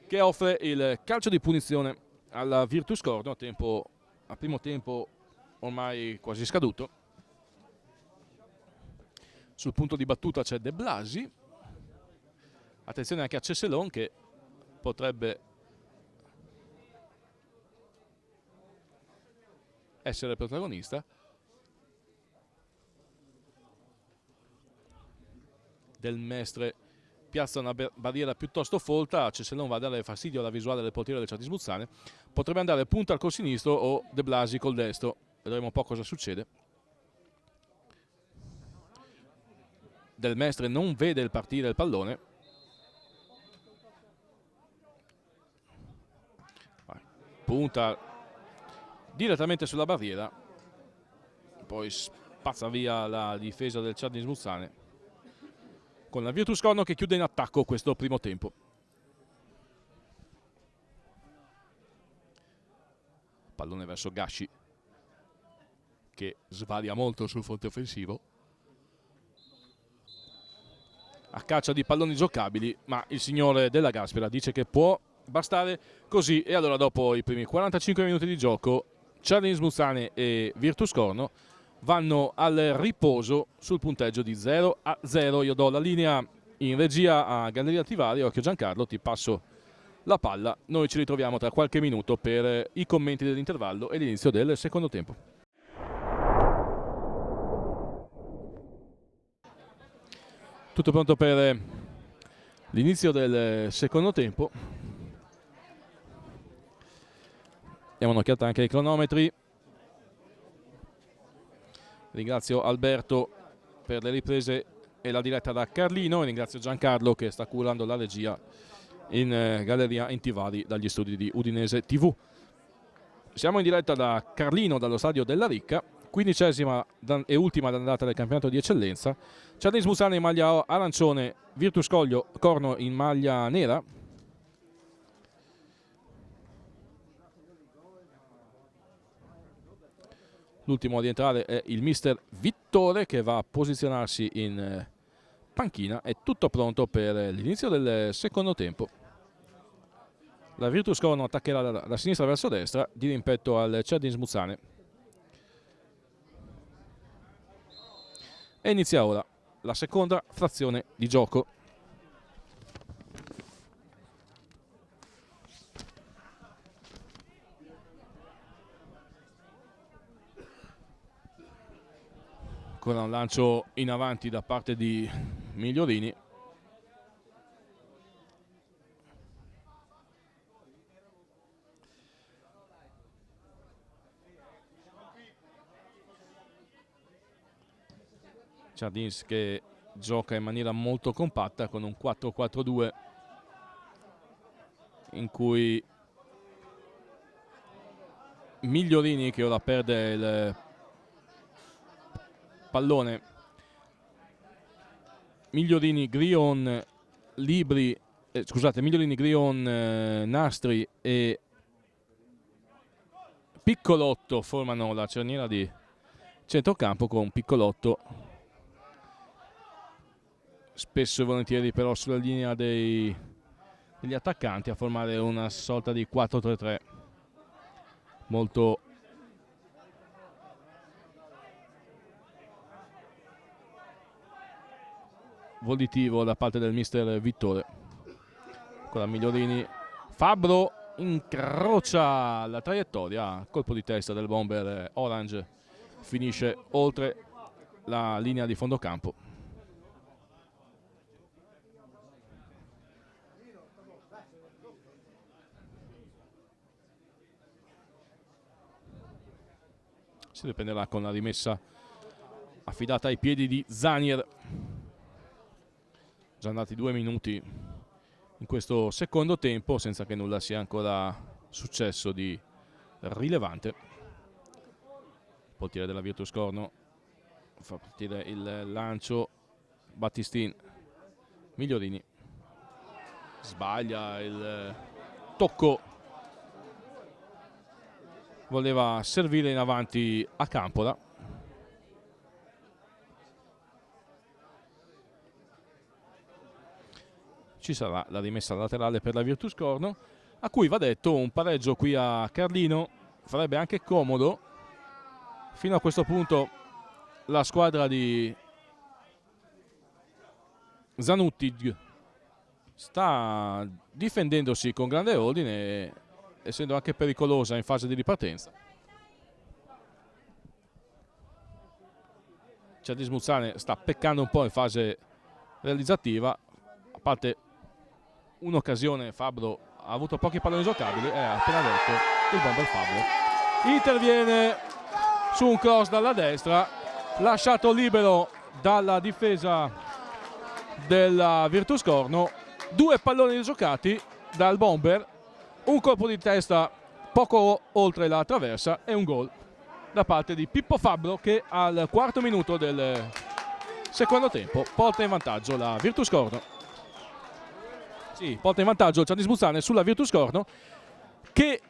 che offre il calcio di punizione alla Virtus Corno a primo tempo ormai quasi scaduto. Sul punto di battuta c'è De Blasi, attenzione anche a Cesselon che potrebbe essere protagonista. Del Mestre piazza una barriera piuttosto folta, Cesselon va a dare fastidio alla visuale del portiere del Cernis Muzzane, potrebbe andare Puntar col sinistro o De Blasi col destro, vedremo un po' cosa succede. Del Mestre non vede il partire il pallone, punta direttamente sulla barriera, poi spazza via la difesa del Cernis Muzzane con la Virtus Corno che chiude in attacco questo primo tempo. Pallone verso Gasci che svaria molto sul fronte offensivo, a caccia di palloni giocabili, ma il signore Della Gaspera dice che può bastare così, e allora dopo i primi 45 minuti di gioco Cernis Muzzane e Virtus Corno vanno al riposo sul punteggio di 0-0. Io do la linea in regia a Galleria Tivari. Occhio Giancarlo, ti passo la palla, noi ci ritroviamo tra qualche minuto per i commenti dell'intervallo e l'inizio del secondo tempo. Tutto pronto per l'inizio del secondo tempo. Diamo un'occhiata anche ai cronometri. Ringrazio Alberto per le riprese e la diretta da Carlino e ringrazio Giancarlo che sta curando la regia in galleria Intivari dagli studi di Udinese TV. Siamo in diretta da Carlino, dallo stadio della Ricca, 15ª e ultima andata del campionato di eccellenza. Cianis Musane in maglia arancione, Virtus Corno in maglia nera. L'ultimo a rientrare è il mister Vittore che va a posizionarsi in panchina. È tutto pronto per l'inizio del secondo tempo. La Virtus Corno attaccherà da sinistra verso destra, di rimpetto al Cianis Musane. E inizia ora la seconda frazione di gioco. Ancora un lancio in avanti da parte di Migliorini. Cianis che gioca in maniera molto compatta con un 4-4-2 in cui Migliorini, che ora perde il pallone, Migliorini, Grion, Libri, Migliorini, Grion, Nastri e Piccolotto formano la cerniera di centrocampo, con Piccolotto spesso e volentieri però sulla linea degli attaccanti a formare una sorta di 4-3-3 molto volitivo da parte del mister Vittore. Ancora Migliorini, Fabbro incrocia la traiettoria, colpo di testa del bomber orange, finisce oltre la linea di fondo campo. Si riprenderà con la rimessa affidata ai piedi di Zanier. Già andati 2 minuti in questo secondo tempo senza che nulla sia ancora successo di rilevante. Il portiere della Virtus Corno fa partire il lancio, Battistin, Migliorini sbaglia il tocco, voleva servire in avanti a Campola. Ci sarà la rimessa laterale per la Virtus Corno, a cui va detto un pareggio qui a Carlino farebbe anche comodo. Fino a questo punto la squadra di Zanuttig sta difendendosi con grande ordine, essendo anche pericolosa in fase di ripartenza. Cianis Musane sta peccando un po' in fase realizzativa, a parte un'occasione. Fabbro ha avuto pochi palloni giocabili e ha appena detto il bomber Fabbro interviene su un cross dalla destra, lasciato libero dalla difesa della Virtus Corno. 2 palloni giocati dal bomber, un colpo di testa poco oltre la traversa e un gol da parte di Pippo Fabbro, che al 4° minuto del secondo tempo porta in vantaggio la Virtus Corno. Sì, porta in vantaggio Cianis Musane sulla Virtus Corno, che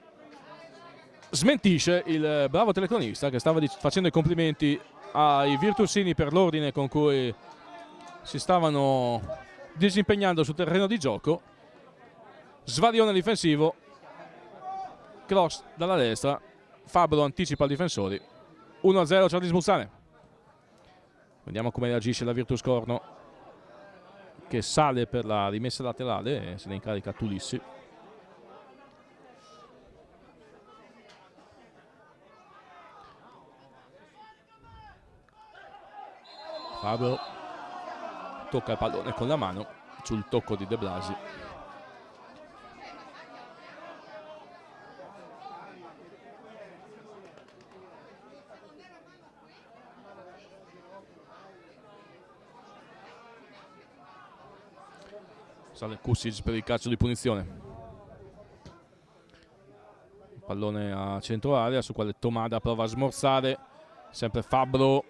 smentisce il bravo telecronista che stava facendo i complimenti ai virtusini per l'ordine con cui si stavano disimpegnando sul terreno di gioco. Svarione difensivo, cross dalla destra, Fabbro anticipa i difensori. 1-0 Cianis Musane. Vediamo come reagisce la Virtus Corno, che sale per la rimessa laterale e se ne incarica Tulissi. Fabbro tocca il pallone con la mano, sul tocco di De Blasi. Sale Kusic per il calcio di punizione. Pallone a centro area su quale Tomada prova a smorzare, sempre Fabbro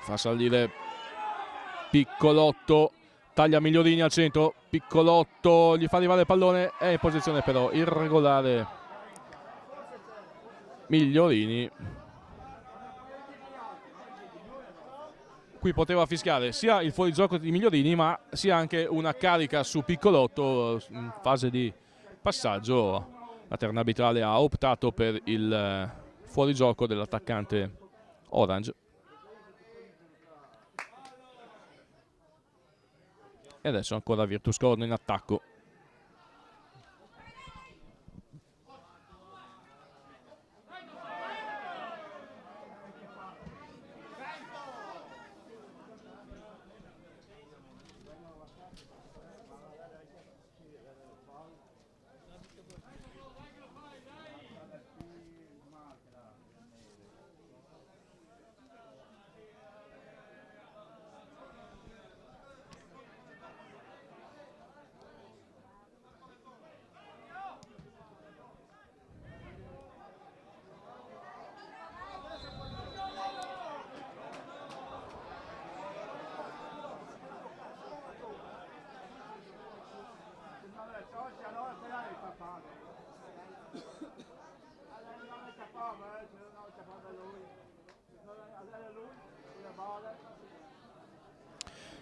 fa salire Piccolotto, taglia Migliorini al centro, Piccolotto gli fa arrivare il pallone, è in posizione però irregolare Migliorini. Qui poteva fischiare sia il fuorigioco di Migliorini ma sia anche una carica su Piccolotto in fase di passaggio. La terna arbitrale ha optato per il fuorigioco dell'attaccante Orange. E adesso ancora Virtus Corno in attacco.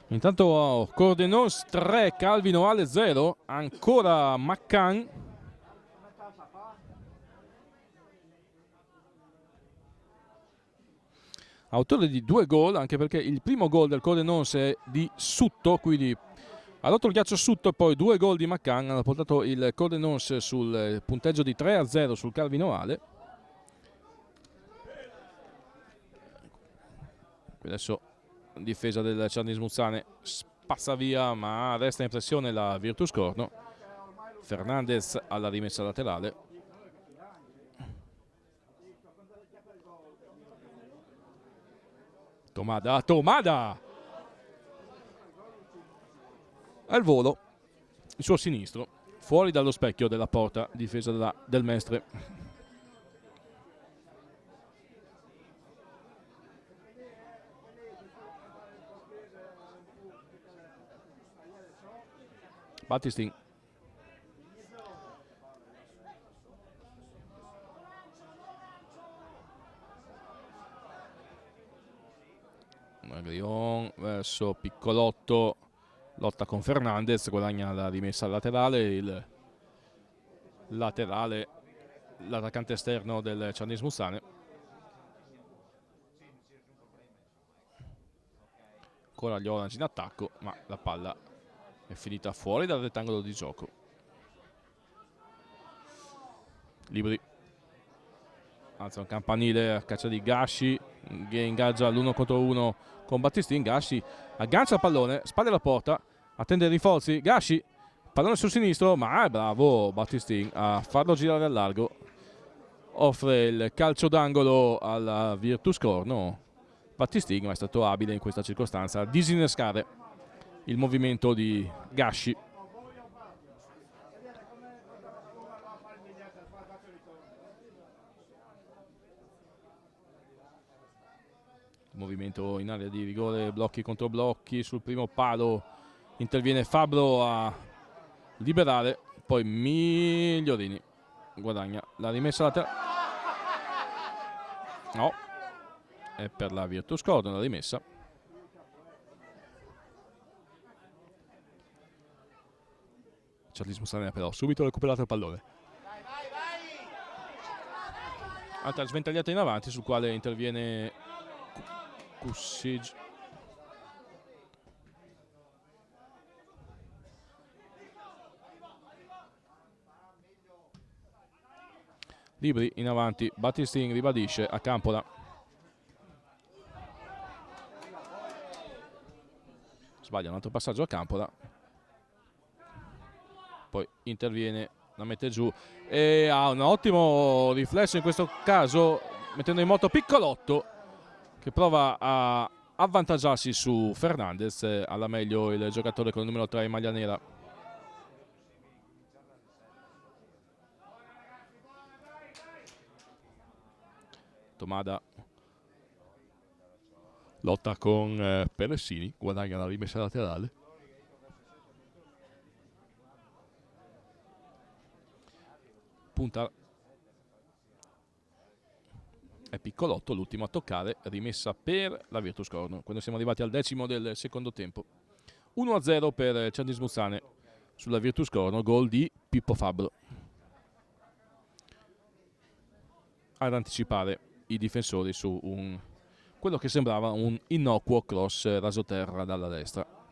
Intanto Cordenons 3, Calvino Ale 0, ancora Maccan. Autore di 2 gol, anche perché il primo gol del Cordenons è di Sutto, quindi ha rotto il ghiaccio Sutto e poi 2 gol di Maccan hanno portato il Cordenons sul punteggio di 3-0 sul Calvino Ale. Adesso difesa del Ciarnis Muzzane spazza via, ma resta in pressione la Virtus Corno. Fernandez alla rimessa laterale. Tomada al volo, il suo sinistro, fuori dallo specchio della porta, difesa del Mestre. Battistin. Magrion verso Piccolotto, lotta con Fernandez, guadagna la rimessa laterale, il laterale, l'attaccante esterno del Ciarnis Muzzane. Ancora gli Orange in attacco, ma la palla è finita fuori dal rettangolo di gioco. Libri alza un campanile a caccia di Gasci, che ingaggia l'1 contro 1 con Battistin. Gasci aggancia il pallone, spalle alla porta, attende i rinforzi. Gasci, pallone sul sinistro, ma è bravo Battistin a farlo girare al largo. Offre il calcio d'angolo alla Virtus Corno. Battistin, ma è stato abile in questa circostanza a disinnescare il movimento di Gasci. Movimento in area di rigore, blocchi contro blocchi, sul primo palo interviene Fabbro a liberare, poi Migliorini guadagna la rimessa laterale. No, è per la Virtus Corno la rimessa. Ciarnis Muzzane però subito recuperato il pallone. Altra sventagliata in avanti sul quale interviene Kusic. Libri in avanti, Battistin ribadisce a Campola. sbaglia un altro passaggio a Campola, poi interviene, la mette giù e ha un ottimo riflesso in questo caso, mettendo in moto Piccolotto, che prova a avvantaggiarsi su Fernandez. Alla meglio il giocatore con il numero 3 in maglia nera. Tomada lotta con Peressini, guadagna la rimessa laterale. Punta è Piccolotto l'ultimo a toccare, rimessa per la Virtus Corno quando siamo arrivati al 10° del secondo tempo. 1-0 per Cerdis Muzzane sulla Virtus Corno, gol di Pippo Fabbro ad anticipare i difensori su quello che sembrava un innocuo cross rasoterra dalla destra.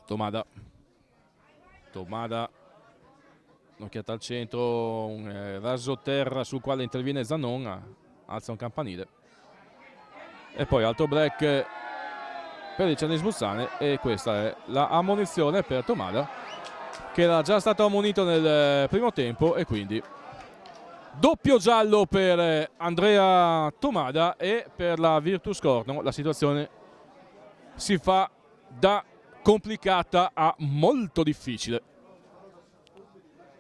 Tomada, un'occhiata al centro, un rasoterra sul quale interviene Zanon, alza un campanile e poi altro break per il Cerdis Muzzane, e questa è la ammonizione per Tomada, che era già stato ammonito nel primo tempo, e quindi doppio giallo per Andrea Tomada. E per la Virtus Corno la situazione si fa da complicata a molto difficile.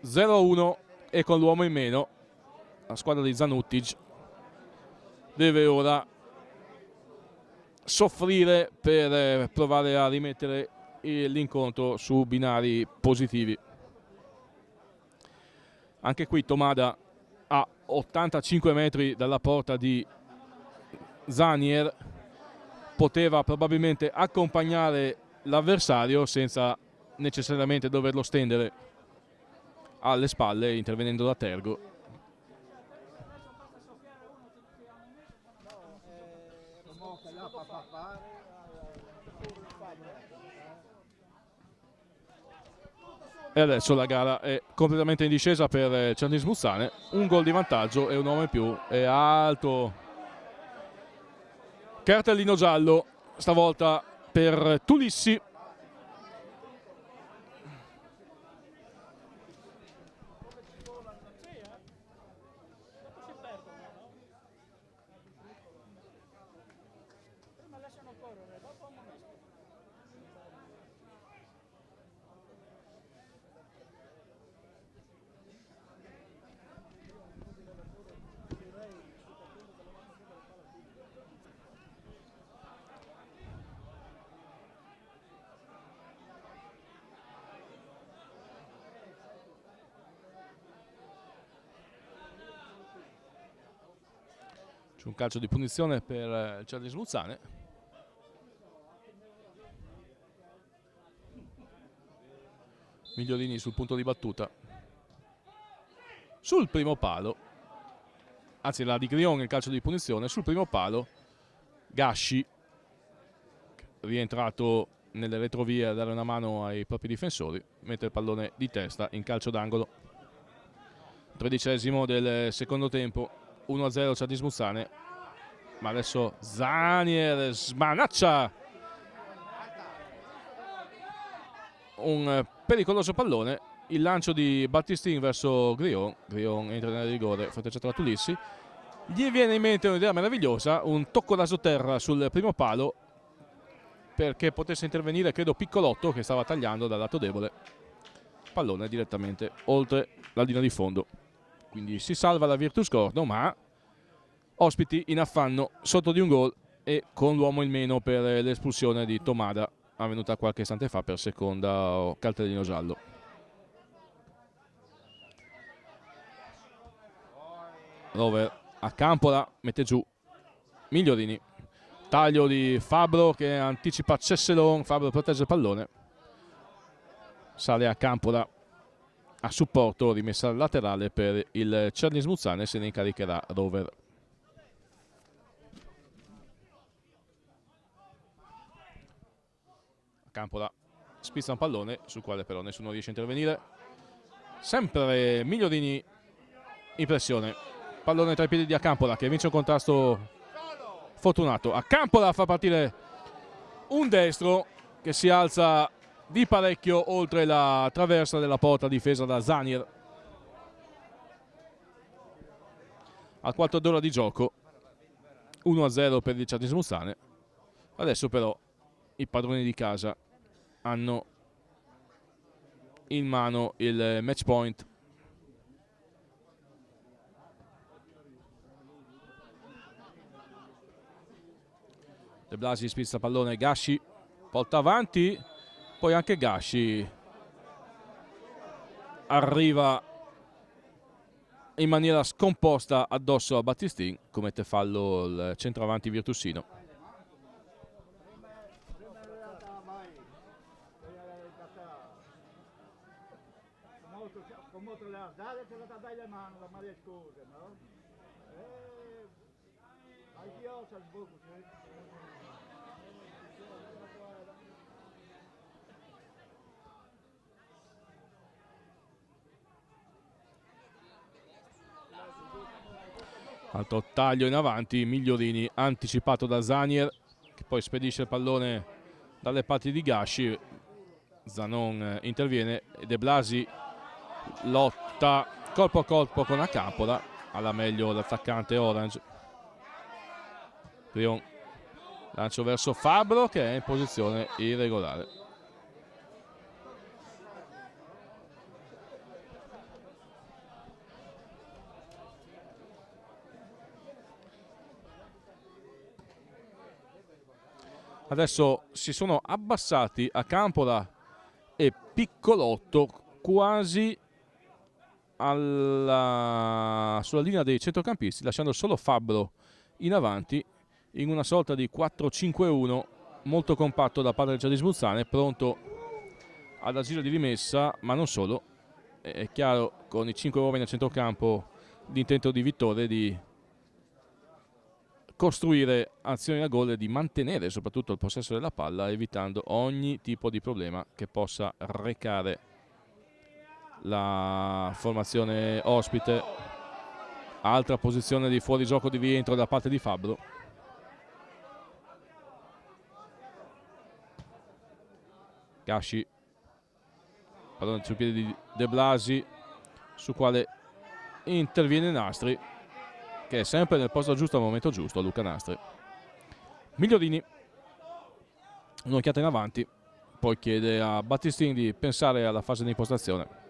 0-1 e con l'uomo in meno la squadra di Zanutic deve ora soffrire per provare a rimettere l'incontro su binari positivi. Anche qui Tomada a 85 metri dalla porta di Zanier poteva probabilmente accompagnare l'avversario senza necessariamente doverlo stendere alle spalle intervenendo da tergo. E adesso la gara è completamente in discesa per Cerdis Muzzane, un gol di vantaggio e un uomo in più, è alto. Cartellino giallo stavolta per Tulissi. C'è un calcio di punizione per Cerdis Muzzane. Migliolini sul punto di battuta. Sul primo palo, anzi la di Grion il calcio di punizione, sul primo palo Gasci, rientrato nelle retrovie a dare una mano ai propri difensori, mette il pallone di testa in calcio d'angolo. 13° del secondo tempo, 1-0 Cerdis Muzzane, ma adesso Zanier smanaccia un pericoloso pallone, il lancio di Battistin verso Grion, Grion entra nel rigore fronteggiato da Tulissi, gli viene in mente un'idea meravigliosa, un tocco da sotterra sul primo palo perché potesse intervenire credo Piccolotto che stava tagliando dal lato debole, pallone direttamente oltre la linea di fondo, quindi si salva la Virtus Corno, ma ospiti in affanno sotto di un gol e con l'uomo in meno per l'espulsione di Tomada avvenuta qualche istante fa per seconda cartellino giallo. Rover a Campola, mette giù Migliorini, taglio di Fabbro che anticipa Cesselon, Fabbro protegge il pallone, sale a Campola a supporto, rimessa laterale per il Cerdis Muzzane, se ne incaricherà Rover. Campola spizza un pallone sul quale però nessuno riesce a intervenire, sempre Migliorini in pressione, pallone tra i piedi di Accampola che vince un contrasto fortunato. Accampola fa partire un destro che si alza di parecchio oltre la traversa della porta difesa da Zanier. Al quarto d'ora di gioco 1-0 per il Cernis Muzzane. Adesso però i padroni di casa hanno in mano il match point. De Blasi spizza pallone, Gasci porta avanti, poi anche Gasci arriva in maniera scomposta addosso a Battistin, commette fallo il centravanti virtusino. Altro taglio in avanti, Migliorini anticipato da Zanier che poi spedisce il pallone dalle parti di Gasci. Zanon interviene e De Blasi lotta corpo a corpo con Accampola, alla meglio l'attaccante Orange. Prion, lancio verso Fabbro che è in posizione irregolare. Adesso si sono abbassati Accampola e Piccolotto quasi sulla linea dei centrocampisti, lasciando solo Fabbro in avanti in una sorta di 4-5-1 molto compatto da parte del Cernis Muzzane, pronto ad agire di rimessa, ma non solo. È chiaro, con i 5 uomini a centrocampo, l'intento di Vittore di costruire azioni da gol e di mantenere soprattutto il possesso della palla, evitando ogni tipo di problema che possa recare la formazione ospite. Altra posizione di fuorigioco di rientro da parte di Fabbro. Gasci, pallone sui piedi di De Blasi, su quale interviene Nastri, che è sempre nel posto giusto al momento giusto, Luca Nastri. Migliorini, un'occhiata in avanti, poi chiede a Battistin di pensare alla fase di impostazione.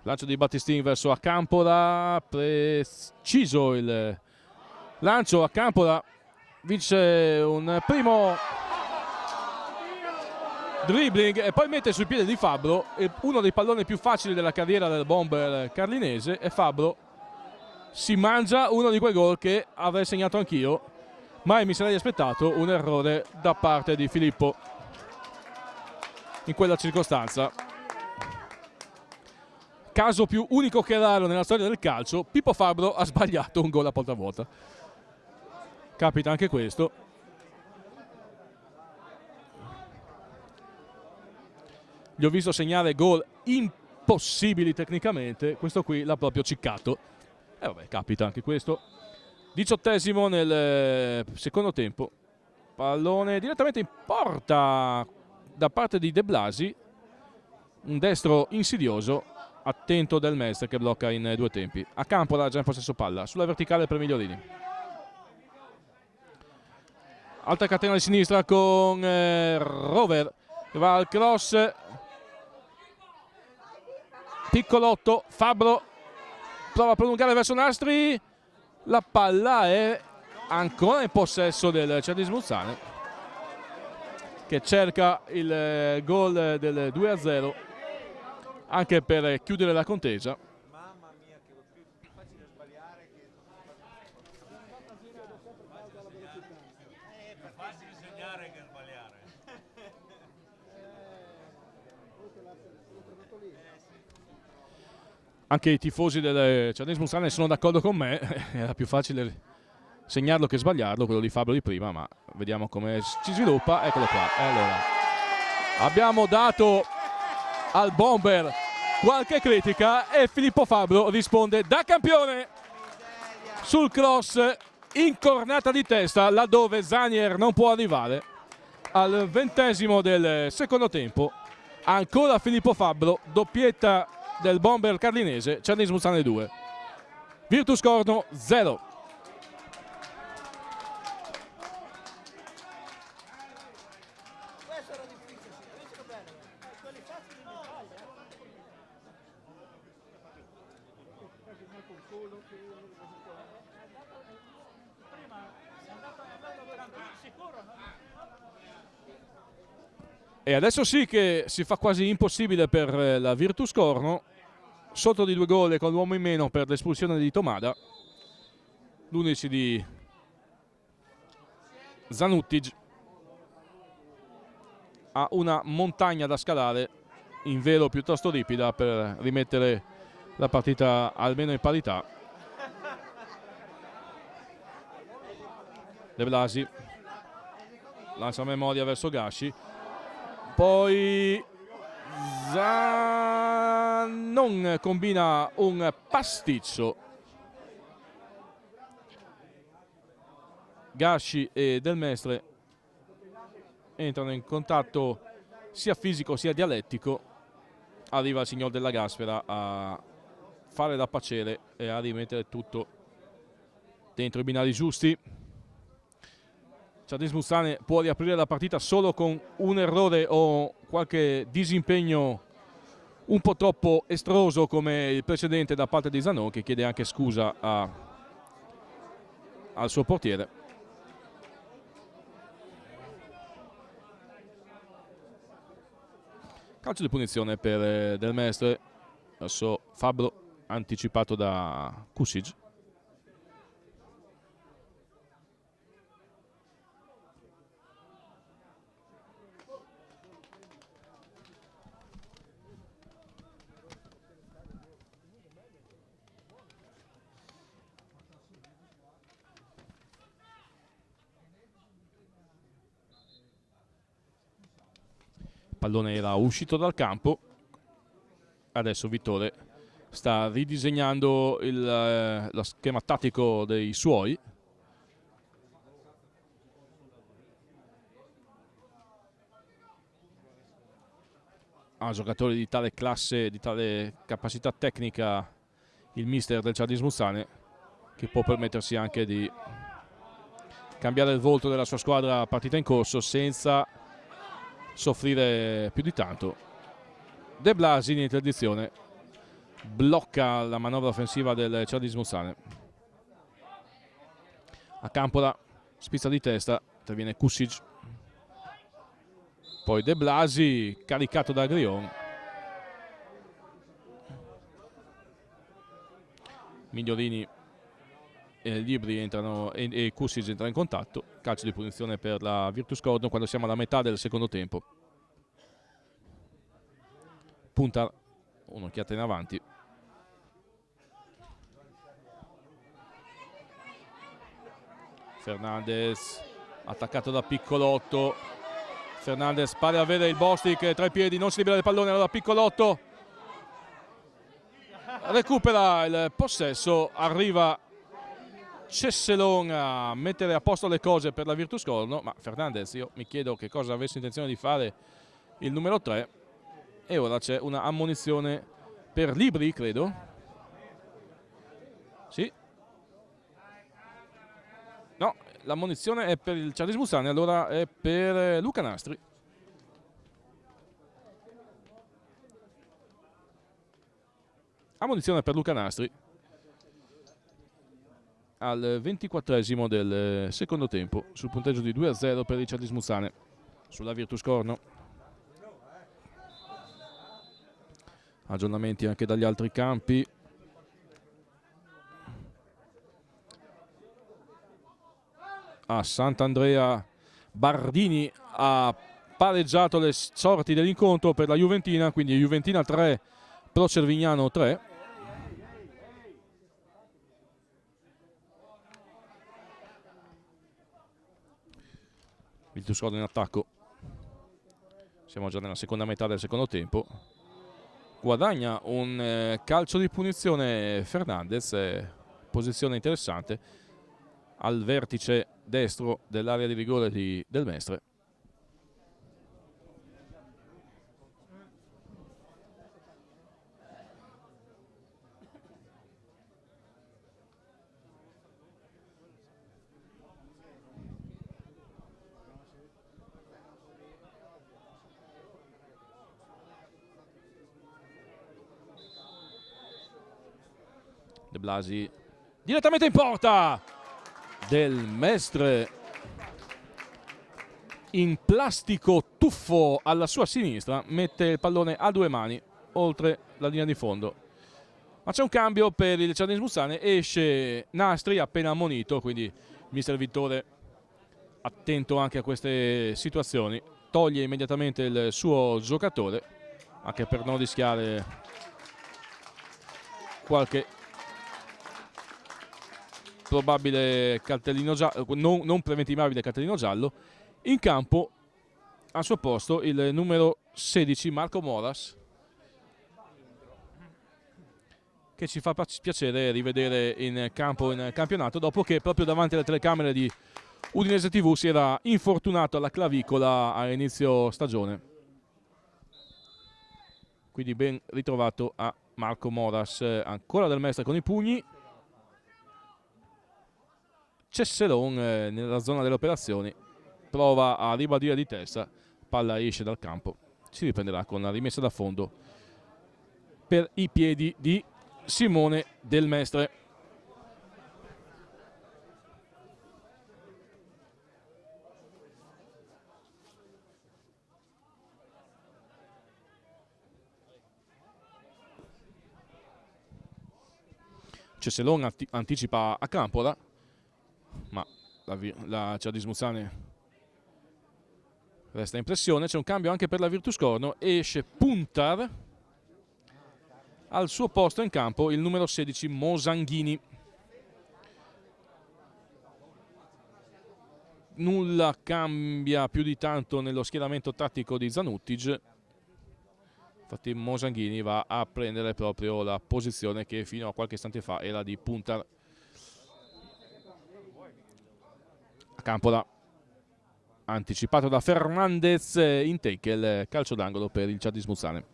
Lancio di Battistin verso Accampola, preciso il lancio. Accampola vince un primo dribbling e poi mette sul piede di Fabbro uno dei palloni più facili della carriera del bomber carlinese, e Fabbro si mangia uno di quei gol che avrei segnato anch'io, mai mi sarei aspettato un errore da parte di Filippo in quella circostanza. Caso più unico che raro nella storia del calcio, Pippo Fabbro ha sbagliato un gol a porta vuota. Capita anche questo. Gli ho visto segnare gol impossibili tecnicamente, questo qui l'ha proprio ciccato. E vabbè, capita anche questo. 18esimo nel secondo tempo. Pallone direttamente in porta da parte di De Blasi. Un destro insidioso, attento del Mestre che blocca in due tempi. Accampola già in possesso palla, sulla verticale per Migliorini. Altra catena di sinistra con Rover, che va al cross. Piccolotto, Fabbro prova a prolungare verso Nastri, la palla è ancora in possesso del Cernis Muzzane, che cerca il gol del 2-0 anche per chiudere la contesa. Mamma mia, che più facile sbagliare che è più facile segnare che sbagliare. Anche i tifosi del Cernis Muzzane sono d'accordo con me, era più facile segnarlo che sbagliarlo, quello di Fabbro di prima, ma vediamo come ci sviluppa. Eccolo qua. Allora, abbiamo dato al bomber qualche critica e Filippo Fabbro risponde da campione sul cross, incornata di testa laddove Zanier non può arrivare. Al 20° del secondo tempo ancora Filippo Fabbro, doppietta del bomber carlinese, Cernisi Muzzane 2, Virtus Corno 0. E adesso sì che si fa quasi impossibile per la Virtus Corno, sotto di 2 gol e con l'uomo in meno per l'espulsione di Tomada. L'11 di Zanuttig ha una montagna da scalare in velo piuttosto ripida per rimettere la partita almeno in parità. De Blasi lancia memoria verso Gasci, poi non combina un pasticcio. Gasci e Del Mestre entrano in contatto sia fisico sia dialettico. Arriva il signor Della Gaspera a fare da pacere e a rimettere tutto dentro i binari giusti. Cernisi Muzzane può riaprire la partita solo con un errore o qualche disimpegno un po' troppo estroso come il precedente da parte di Zanon, che chiede anche scusa al suo portiere. Calcio di punizione per Del Mestre verso Fabbro, anticipato da Kusic. Pallone era uscito dal campo, adesso Vittore sta ridisegnando lo schema tattico dei suoi. A giocatori di tale classe, di tale capacità tecnica, il mister del Cernisi Muzzane, che può permettersi anche di cambiare il volto della sua squadra a partita in corso senza soffrire più di tanto. De Blasi in interdizione blocca la manovra offensiva del Cernisi Muzzane. A Campola, spizza di testa, interviene Kusic, poi De Blasi caricato da Grion. Migliolini e Libri entrano e Kusic entra in contatto. Calcio di punizione per la Virtus Corno quando siamo alla metà del secondo tempo. Punta un'occhiata in avanti. Fernandez attaccato da Piccolotto. Fernandez pare avere il Bostic tra i piedi, non si libera del pallone, allora Piccolotto recupera il possesso, arriva Cesselon a mettere a posto le cose per la Virtus Corno, ma Fernandez, io mi chiedo che cosa avesse intenzione di fare il numero 3. E ora c'è una ammonizione per Libri, credo. Sì. No, l'ammonizione è per il Cernisi Muzzane, allora è per Luca Nastri. Ammonizione per Luca Nastri al 24° del secondo tempo, sul punteggio di 2-0 per il Cernisi Muzzane sulla Virtus Corno. Aggiornamenti anche dagli altri campi. A Sant'Andrea Bardini ha pareggiato le sorti dell'incontro per la Juventina, quindi Juventina 3, Pro Cervignano 3. Virtus Corno in attacco. Siamo già nella seconda metà del secondo tempo. guadagna un calcio di punizione Fernandez, posizione interessante al vertice destro dell'area di rigore del Mestre. De Blasi direttamente in porta del Mestre, in plastico tuffo alla sua sinistra, mette il pallone a 2 mani oltre la linea di fondo. Ma c'è un cambio per il Cerdin Smuzzane, esce Nastri appena ammonito, quindi mister Vittore attento anche a queste situazioni, toglie immediatamente il suo giocatore anche per non rischiare qualche probabile cartellino giallo, non preventivabile cartellino giallo. In campo al suo posto il numero 16 Marco Moras, che ci fa piacere rivedere in campo in campionato dopo che proprio davanti alle telecamere di Udinese TV si era infortunato alla clavicola a inizio stagione. Quindi ben ritrovato a Marco Moras, ancora del Mestre con i pugni. Cesselon nella zona delle operazioni prova a ribadire di testa, palla esce dal campo, si riprenderà con la rimessa da fondo per i piedi di Simone Del Mestre. Cesselon anticipa a Campola, ma la Cerdin Smuzzane resta in pressione. C'è un cambio anche per la Virtus Corno, esce Puntar, al suo posto in campo il numero 16 Mosanghini. Nulla cambia più di tanto nello schieramento tattico di Zanuttic, infatti Mosanghini va a prendere proprio la posizione che fino a qualche istante fa era di Puntar. Campola anticipato da Fernandez in tackle, calcio d'angolo per il Cerdin Smuzzane.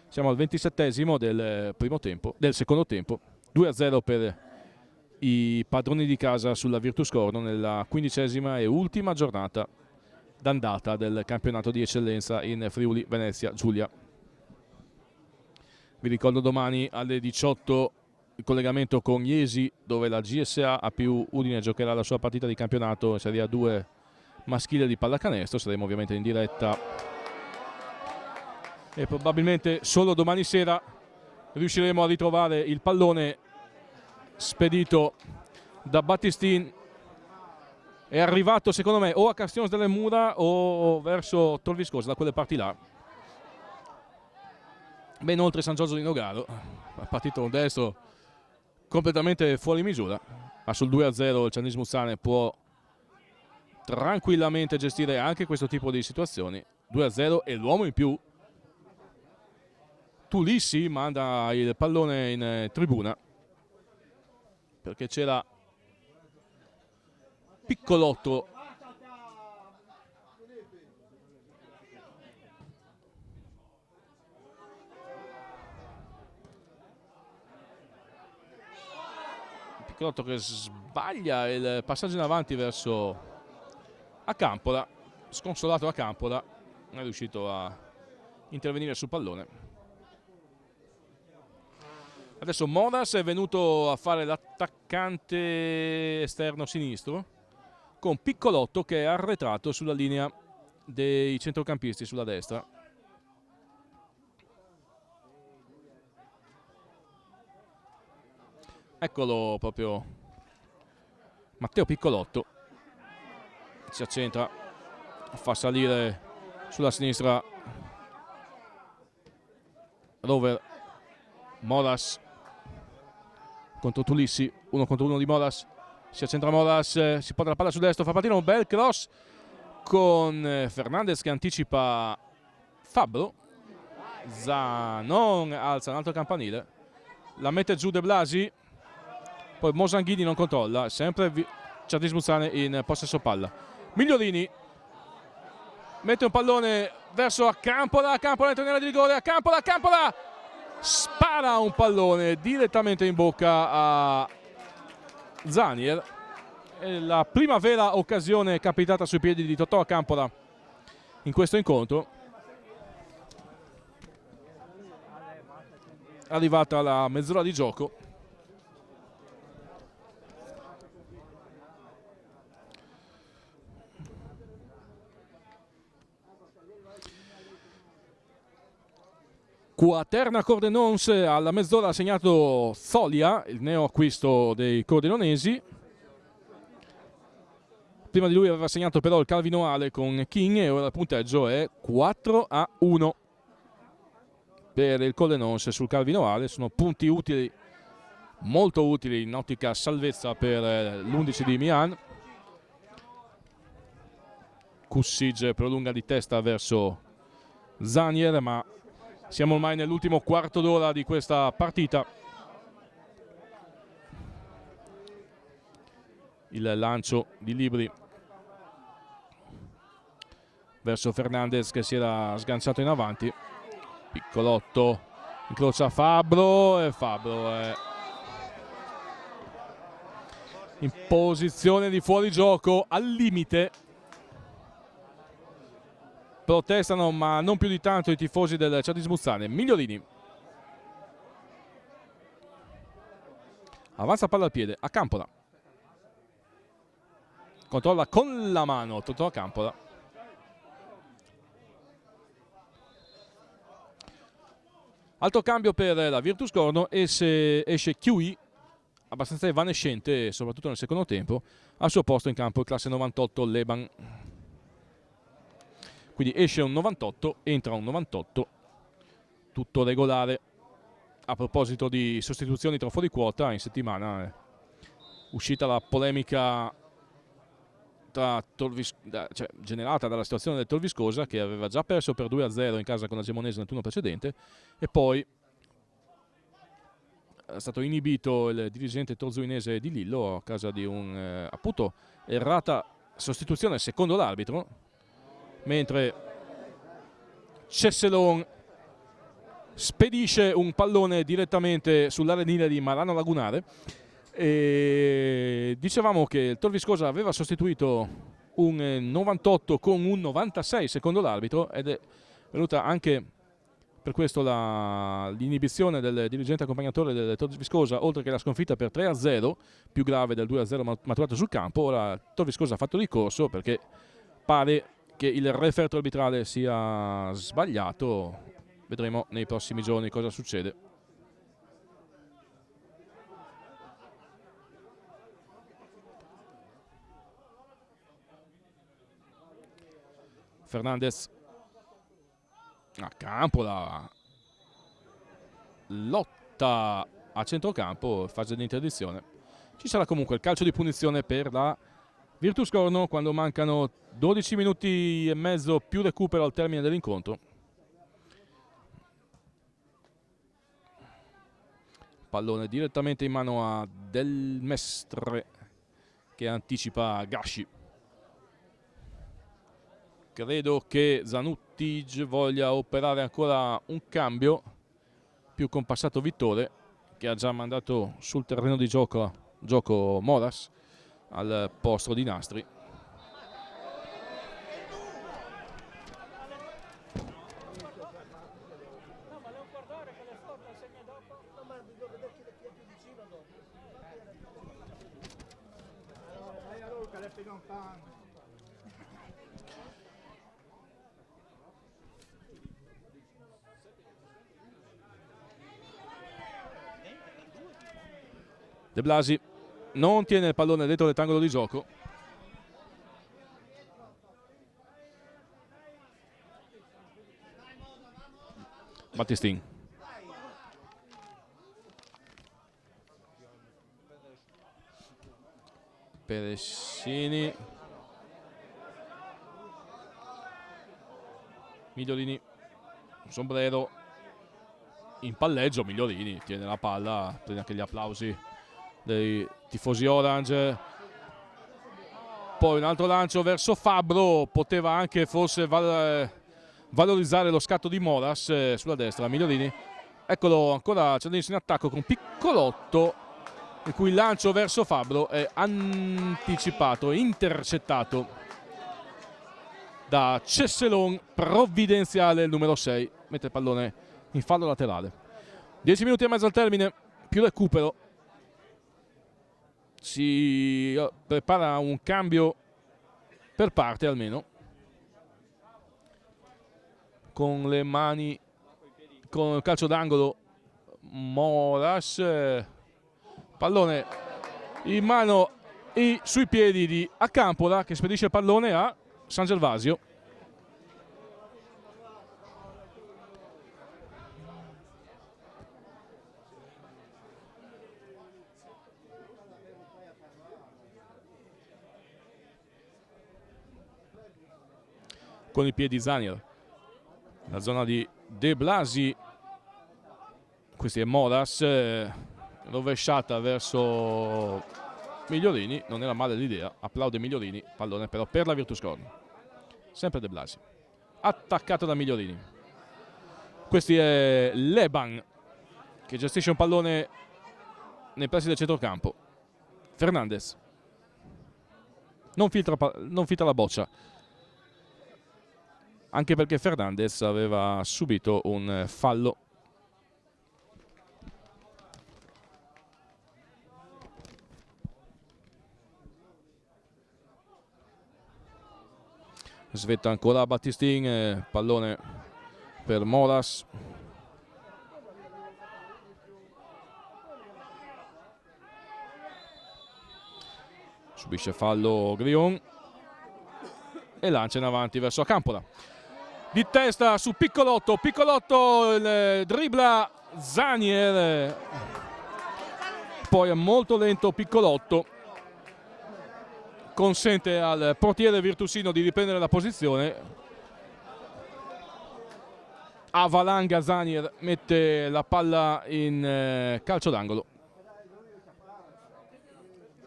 Siamo al 27esimo del secondo tempo, 2-0 per i padroni di casa sulla Virtus Corno nella 15ª e ultima giornata d'andata del campionato di eccellenza in Friuli Venezia Giulia. Vi ricordo domani alle 18 il collegamento con Iesi, dove la GSA A+ Udine giocherà la sua partita di campionato in Serie A2 maschile di pallacanestro. Saremo ovviamente in diretta e probabilmente solo domani sera riusciremo a ritrovare il pallone spedito da Battistin. È arrivato secondo me o a Castione delle Mura o verso Torviscosa, da quelle parti là, ben oltre San Giorgio di Nogaro. Partito un destro completamente fuori misura, ma sul 2-0 il Cerdin Smuzzane può tranquillamente gestire anche questo tipo di situazioni. 2-0 e l'uomo in più, Tulissi, manda il pallone in tribuna perché c'era Piccolotto che sbaglia il passaggio in avanti verso a Campola, sconsolato a Campola, non è riuscito a intervenire sul pallone. Adesso Moras è venuto a fare l'attaccante esterno sinistro con Piccolotto che è arretrato sulla linea dei centrocampisti sulla destra. Eccolo proprio Matteo Piccolotto, si accentra, fa salire sulla sinistra Rover. Moras contro Tulissi, 1 contro 1 di Moras, si accentra Moras, si porta la palla sul destro, fa partire un bel cross con Fernandez che anticipa Fabbro, Zanon alza un altro campanile, la mette giù De Blasi, poi Mosanghini non controlla, sempre Certis Muzzane in possesso palla. Migliorini mette un pallone verso Campola, Campola entra nella di rigore, Campola spara un pallone direttamente in bocca a Zanier. È la prima vera occasione capitata sui piedi di Totò Campola in questo incontro. Arrivata la mezz'ora di gioco. Quaterna Cordenons alla mezz'ora ha segnato Zolia, il neo acquisto dei cordenonesi. Prima di lui aveva segnato però il Calvinoale con King e ora il punteggio è 4-1 per il Cordenons sul Calvinoale. Sono punti utili, molto utili in ottica salvezza per l'11 di Milan. Kusic prolunga di testa verso Zanier, ma siamo ormai nell'ultimo quarto d'ora di questa partita. Il lancio di Libri verso Fernandez che si era sganciato in avanti. Piccolotto incrocia Fabbro e Fabbro è in posizione di fuorigioco al limite. Protestano ma non più di tanto i tifosi del Certis Muzzane. Migliorini avanza palla al piede a Campola, controlla con la mano Totò a Campola. Alto cambio per la Virtus Corno, esce QI abbastanza evanescente soprattutto nel secondo tempo. Al suo posto in campo il classe 98 Leban. Quindi esce un 98, entra un 98, tutto regolare. A proposito di sostituzioni tra fuori quota, in settimana è uscita la polemica generata dalla situazione del Tor Viscosa, che aveva già perso per 2-0 in casa con la Gemonese nel turno precedente, e poi è stato inibito il dirigente torzuinese di Lillo a causa di un appunto errata sostituzione secondo l'arbitro, mentre Cesselon spedisce un pallone direttamente sull'arenile di Marano Lagunare. E dicevamo che il Tor Viscosa aveva sostituito un 98 con un 96 secondo l'arbitro, ed è venuta anche per questo l'inibizione del dirigente accompagnatore del Tor Viscosa, oltre che la sconfitta per 3-0, più grave del 2-0 maturato sul campo. Ora Tor Viscosa ha fatto ricorso perché pare che il referto arbitrale sia sbagliato. Vedremo nei prossimi giorni cosa succede. Fernandez a Campola, lotta a centrocampo, fase di interdizione. Ci sarà comunque il calcio di punizione per la Virtus Corno quando mancano 12 minuti e mezzo più recupero al termine dell'incontro. Pallone direttamente in mano a Del Mestre che anticipa Gasci. Credo che Zanuttig voglia operare ancora un cambio, più compassato Vittore, che ha già mandato sul terreno di gioco Moras al posto di Nastri. De Blasi non tiene il pallone dentro il rettangolo di gioco. Battistin. Peressini. Migliolini. Sombrero in palleggio. Migliorini tiene la palla, prende anche gli applausi dei tifosi orange. Poi un altro lancio verso Fabbro, poteva anche forse valorizzare lo scatto di Moras sulla destra. Migliorini, eccolo ancora Cialenza in attacco con Piccolotto, in cui il lancio verso Fabbro è anticipato, intercettato da Cesselon Provvidenziale, il numero 6, mette il pallone in fallo laterale. 10 minuti e mezzo al termine, più recupero. Si prepara un cambio per parte almeno, con le mani, con il calcio d'angolo Moras, pallone in mano e sui piedi di Accampola, che spedisce il pallone a San Gervasio. Con i piedi Zanier, la zona di De Blasi, questi è Moras, rovesciata verso Migliorini, non era male l'idea, applaude Migliorini, pallone però per la Virtus Corn, sempre De Blasi, attaccato da Migliorini. Questi è Leban, che gestisce un pallone nei pressi del centrocampo. Fernandez non filtra la boccia, anche perché Fernandez aveva subito un fallo. Svetta ancora Battistin, pallone per Moras. Subisce fallo Grion e lancia in avanti verso Accampola. Di testa su Piccolotto, Piccolotto dribbla Zanier, poi è molto lento Piccolotto, consente al portiere virtusino di riprendere la posizione. Avalanga Zanier, mette la palla in calcio d'angolo.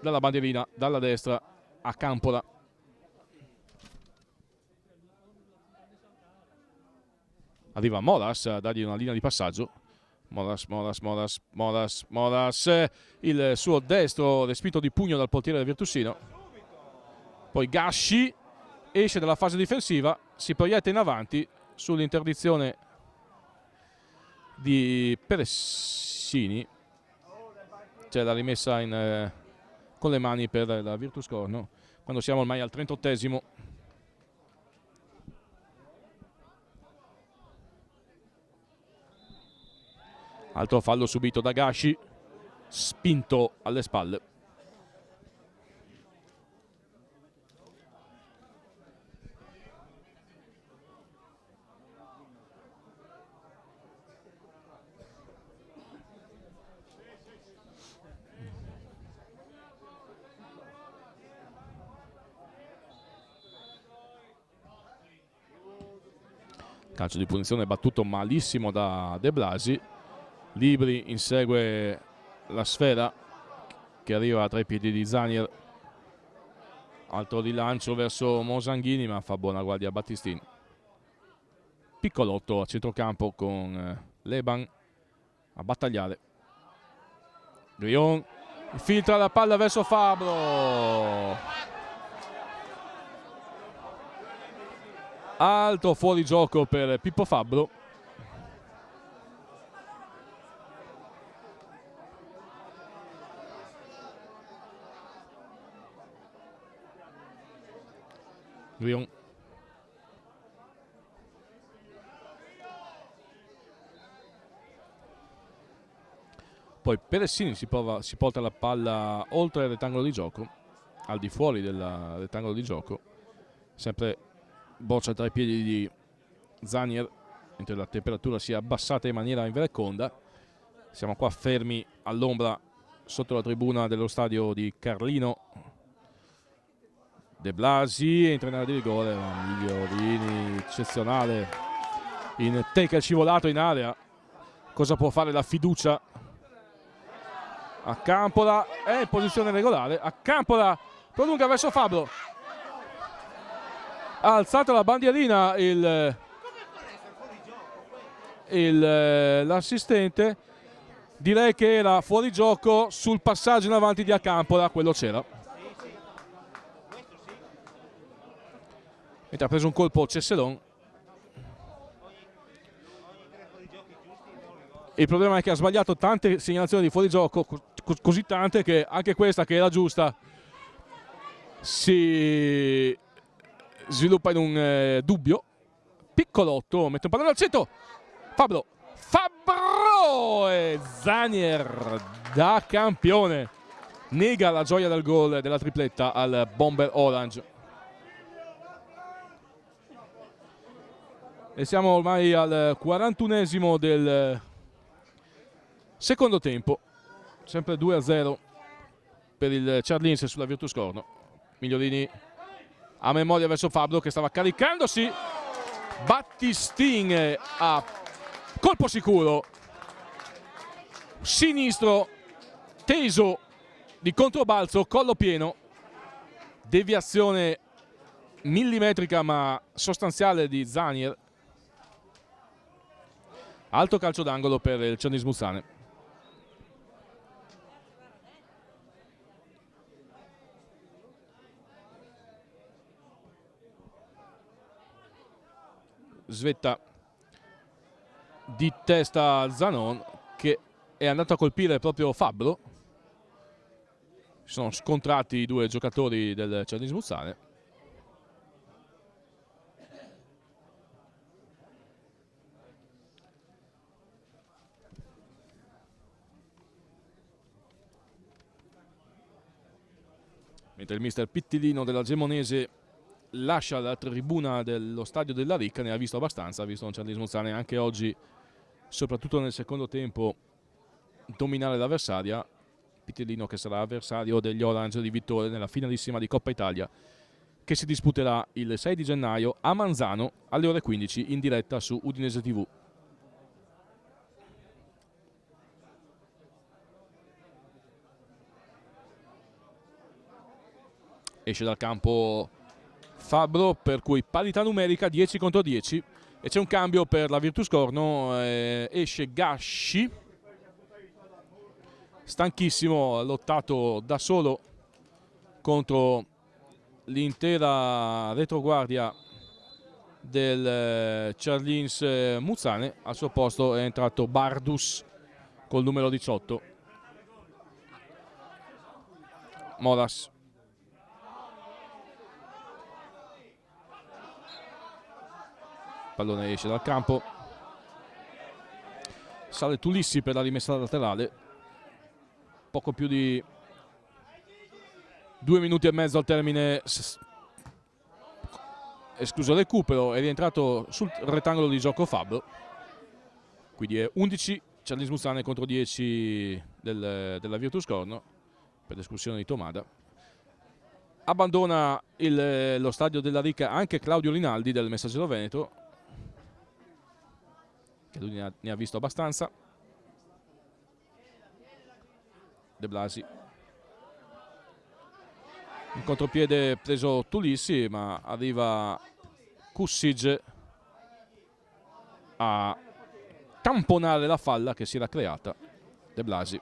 Dalla bandierina, dalla destra, Accampola. Arriva Moras a dargli una linea di passaggio. Moras, il suo destro respinto di pugno dal portiere del virtusino. Poi Gasci esce dalla fase difensiva, si proietta in avanti sull'interdizione di Peressini. C'è la rimessa con le mani per la Virtus Corno, quando siamo ormai al 38esimo. Altro fallo subito da Gasci, spinto alle spalle. Calcio di punizione battuto malissimo da De Blasi. Libri insegue la sfera che arriva tra i piedi di Zanier. Altro rilancio verso Mosanghini, ma fa buona guardia a Battistini. Piccolotto a centrocampo con Leban a battagliare. Grion filtra la palla verso Fabbro. Altro fuorigioco per Pippo Fabbro. Grion. Poi Peressini si porta la palla oltre il rettangolo di gioco, al di fuori del rettangolo di gioco. Sempre boccia tra i piedi di Zanier, mentre la temperatura si è abbassata in maniera invereconda. Siamo qua fermi all'ombra sotto la tribuna dello stadio di Carlino. De Blasi entra in area di rigore, Migliorini eccezionale in tecca, scivolato in area cosa può fare la fiducia. A Campola è in posizione regolare, a Campola prolunga verso Fabbro, ha alzato la bandierina l'assistente, direi che era fuori gioco sul passaggio in avanti di Accampola, quello c'era. Mentre ha preso un colpo Cesselon. Il problema è che ha sbagliato tante segnalazioni di fuorigioco, così tante che anche questa, che era giusta, si sviluppa in un dubbio. Piccolotto mette un pallone al centro, Fabbro e Zanier da campione nega la gioia del gol della tripletta al Bomber Orange. E siamo ormai al 41esimo del secondo tempo, sempre 2-0 per il Ciarlins sulla Virtus Corno. Migliorini a memoria verso Fabbro che stava caricandosi, Battistin a colpo sicuro, sinistro teso di controbalzo, collo pieno, deviazione millimetrica ma sostanziale di Zanier. Alto calcio d'angolo per il Ciarlins Muzzane. Svetta di testa Zanon che è andato a colpire proprio Fabbro. Si sono scontrati i due giocatori del Ciarlins Muzzane. Mentre il mister Pittilino della Gemonese lascia la tribuna dello stadio della Ricca, ne ha visto abbastanza, ha visto un Ciarlins Muzzane anche oggi, soprattutto nel secondo tempo, dominare l'avversaria. Pittilino che sarà avversario degli Orange di Vittore nella finalissima di Coppa Italia che si disputerà il 6 di gennaio a Manzano alle ore 15 in diretta su Udinese TV. Esce dal campo Fabbro, per cui parità numerica 10 contro 10 e c'è un cambio per la Virtus Corno. Esce Gasci, stanchissimo, ha lottato da solo contro l'intera retroguardia del Ciarlins Muzzane. Al suo posto è entrato Bardus col numero 18. Moras, pallone esce dal campo, sale Tulissi per la rimessa laterale. Poco più di 2 minuti e mezzo al termine, escluso il recupero, è rientrato sul rettangolo di gioco Fabbro. Quindi è 11 Ciarlins Muzzane contro 10 della Virtus Corno per l'esclusione di Tomada. Abbandona lo stadio della Ricca anche Claudio Rinaldi del Messaggero Veneto, che lui ne ha visto abbastanza. De Blasi, in contropiede preso Tulissi, ma arriva Kusic a tamponare la falla che si era creata. De Blasi,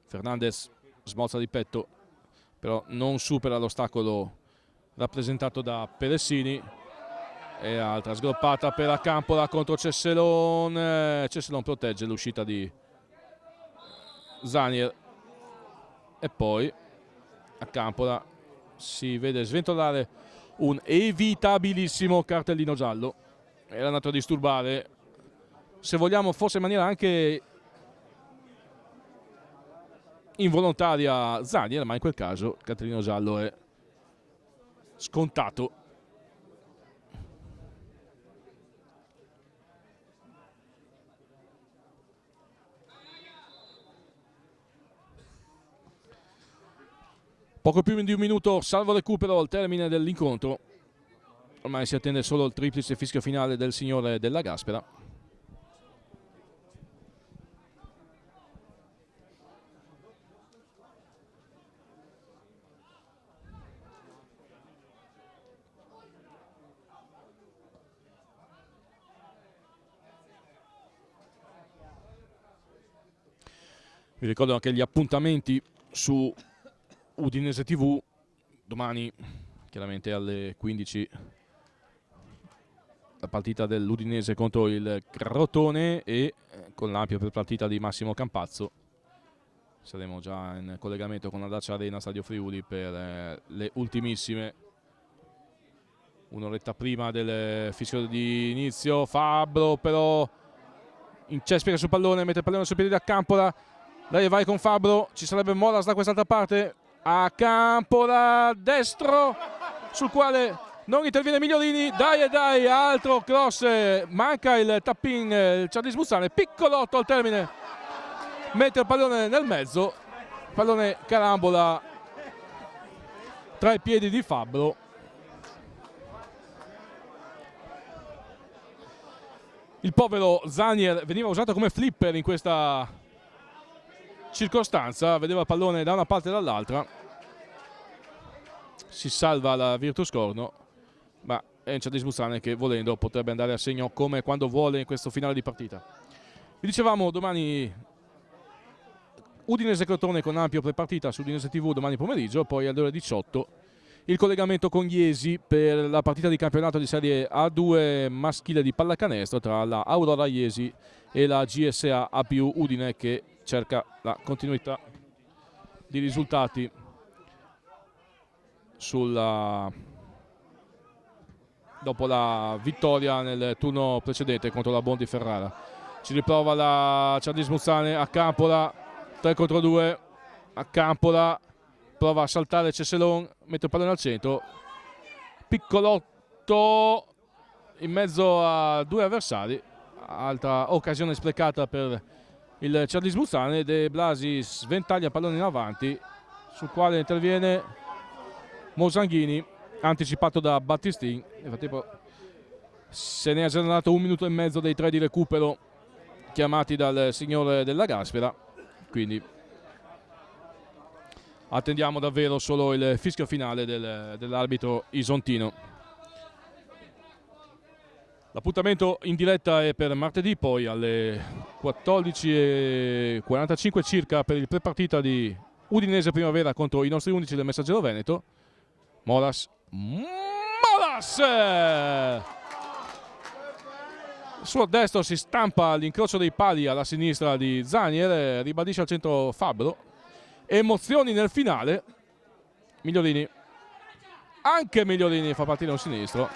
Fernandez smorza di petto, però non supera l'ostacolo rappresentato da Peressini. E altra sgroppata per Accampola contro Cesselon. Cesselon protegge l'uscita di Zanier e poi Accampola si vede sventolare un evitabilissimo cartellino giallo. Era andato a disturbare, se vogliamo forse in maniera anche involontaria, Zanier, ma in quel caso il cartellino giallo è scontato. Poco più di un minuto, salvo recupero al termine dell'incontro. Ormai si attende solo il triplice fischio finale del signore Della Gaspera. Vi ricordo anche gli appuntamenti su Udinese TV, domani chiaramente alle 15 la partita dell'Udinese contro il Crotone e con l'ampia partita di Massimo Campazzo. Saremo già in collegamento con la Dacia Arena Stadio Friuli per le ultimissime. Un'oretta prima del fischio di inizio, Fabbro però incespica sul pallone, mette il pallone sui piedi da Campola. Dai, vai con Fabbro, ci sarebbe Molas da quest'altra parte, a Campola destro sul quale non interviene Migliolini. Dai e dai, altro cross, manca il tap-in, il Charlis Buzzane, piccolotto al termine, mette il pallone nel mezzo, pallone carambola tra i piedi di Fabbro. Il povero Zanier veniva usato come flipper in questa circostanza, vedeva il pallone da una parte e dall'altra, si salva la Virtus Corno, ma è un Charlis Buzzane che volendo potrebbe andare a segno come quando vuole in questo finale di partita. Vi dicevamo domani Udinese Crotone con ampio prepartita su Udinese TV domani pomeriggio, poi alle ore 18 il collegamento con Iesi per la partita di campionato di Serie A2 maschile di pallacanestro tra la Aurora Iesi e la GSA A+ Udine, che cerca la continuità di risultati dopo la vittoria nel turno precedente contro la Bondi Ferrara. Ci riprova la Charlis Buzzane a Campola, 3 contro 2, a Campola prova a saltare Ceselon, mette il pallone al centro, piccolotto in mezzo a due avversari, altra occasione sprecata per il Charlis Buzzane. De Blasi sventaglia il pallone in avanti, sul quale interviene Mosanghini, anticipato da Battistin. Nel frattempo se ne è aggiornato 1 minuto e mezzo dei 3 di recupero chiamati dal signore Della Gaspera, quindi attendiamo davvero solo il fischio finale dell'arbitro isontino. L'appuntamento in diretta è per martedì, poi alle 14:45 circa per il prepartita di Udinese Primavera contro i nostri 11 del Messaggero Veneto. Molas sul destro si stampa l'incrocio dei pali alla sinistra di Zanier, ribadisce al centro Fabbro. Emozioni nel finale. Migliolini, anche Migliolini fa partire un sinistro,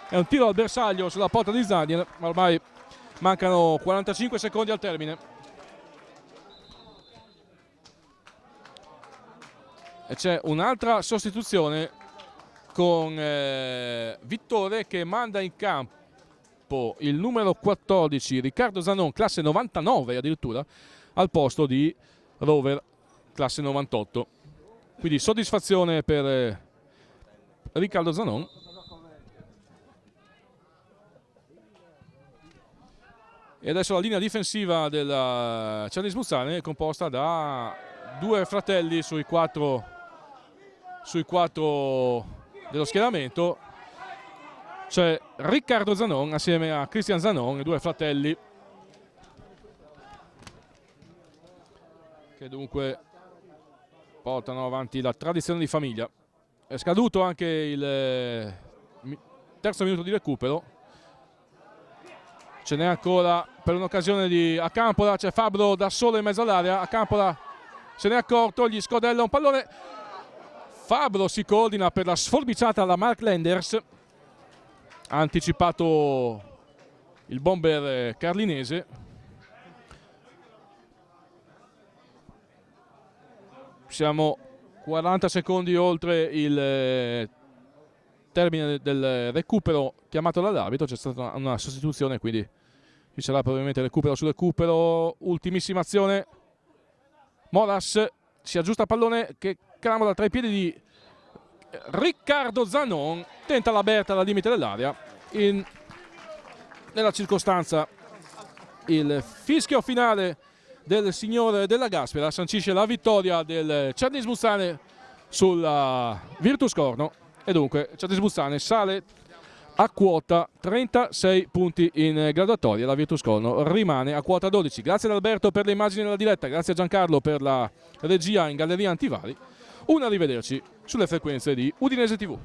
è un tiro al bersaglio sulla porta di Zanier, ma ormai mancano 45 secondi al termine e c'è un'altra sostituzione con Vittore che manda in campo il numero 14 Riccardo Zanon, classe 99 addirittura, al posto di Rover, classe 98. Quindi soddisfazione per Riccardo Zanon. E adesso la linea difensiva della Charlis Buzzane è composta da 2 fratelli sui 4 dello schieramento. C'è Riccardo Zanon assieme a Cristian Zanon, 2 fratelli che dunque portano avanti la tradizione di famiglia. È scaduto anche il terzo minuto di recupero, ce n'è ancora per un'occasione di Acampola, c'è Fabbro da solo in mezzo all'area, Acampola se n'è accorto, gli scodella un pallone, Fabbro si coordina per la sforbiciata alla Mark Lenders, ha anticipato il bomber carlinese. Siamo 40 secondi oltre il termine del recupero chiamato dall'arbitro, c'è stata una sostituzione, quindi ci sarà probabilmente recupero su recupero. Ultimissima azione, Molas si aggiusta il pallone che carambola tra i piedi di Riccardo Zanon tenta la Berta al limite dell'area. Nella circostanza il fischio finale del signore della Gaspera sancisce la vittoria del Cernis Bussane sulla Virtus Corno e dunque Cernis Bussane sale a quota 36 punti in graduatoria, la Virtus Corno rimane a quota 12. Grazie ad Alberto per le immagini della diretta, grazie a Giancarlo per la regia in Galleria Antivari. Un arrivederci sulle frequenze di Udinese TV.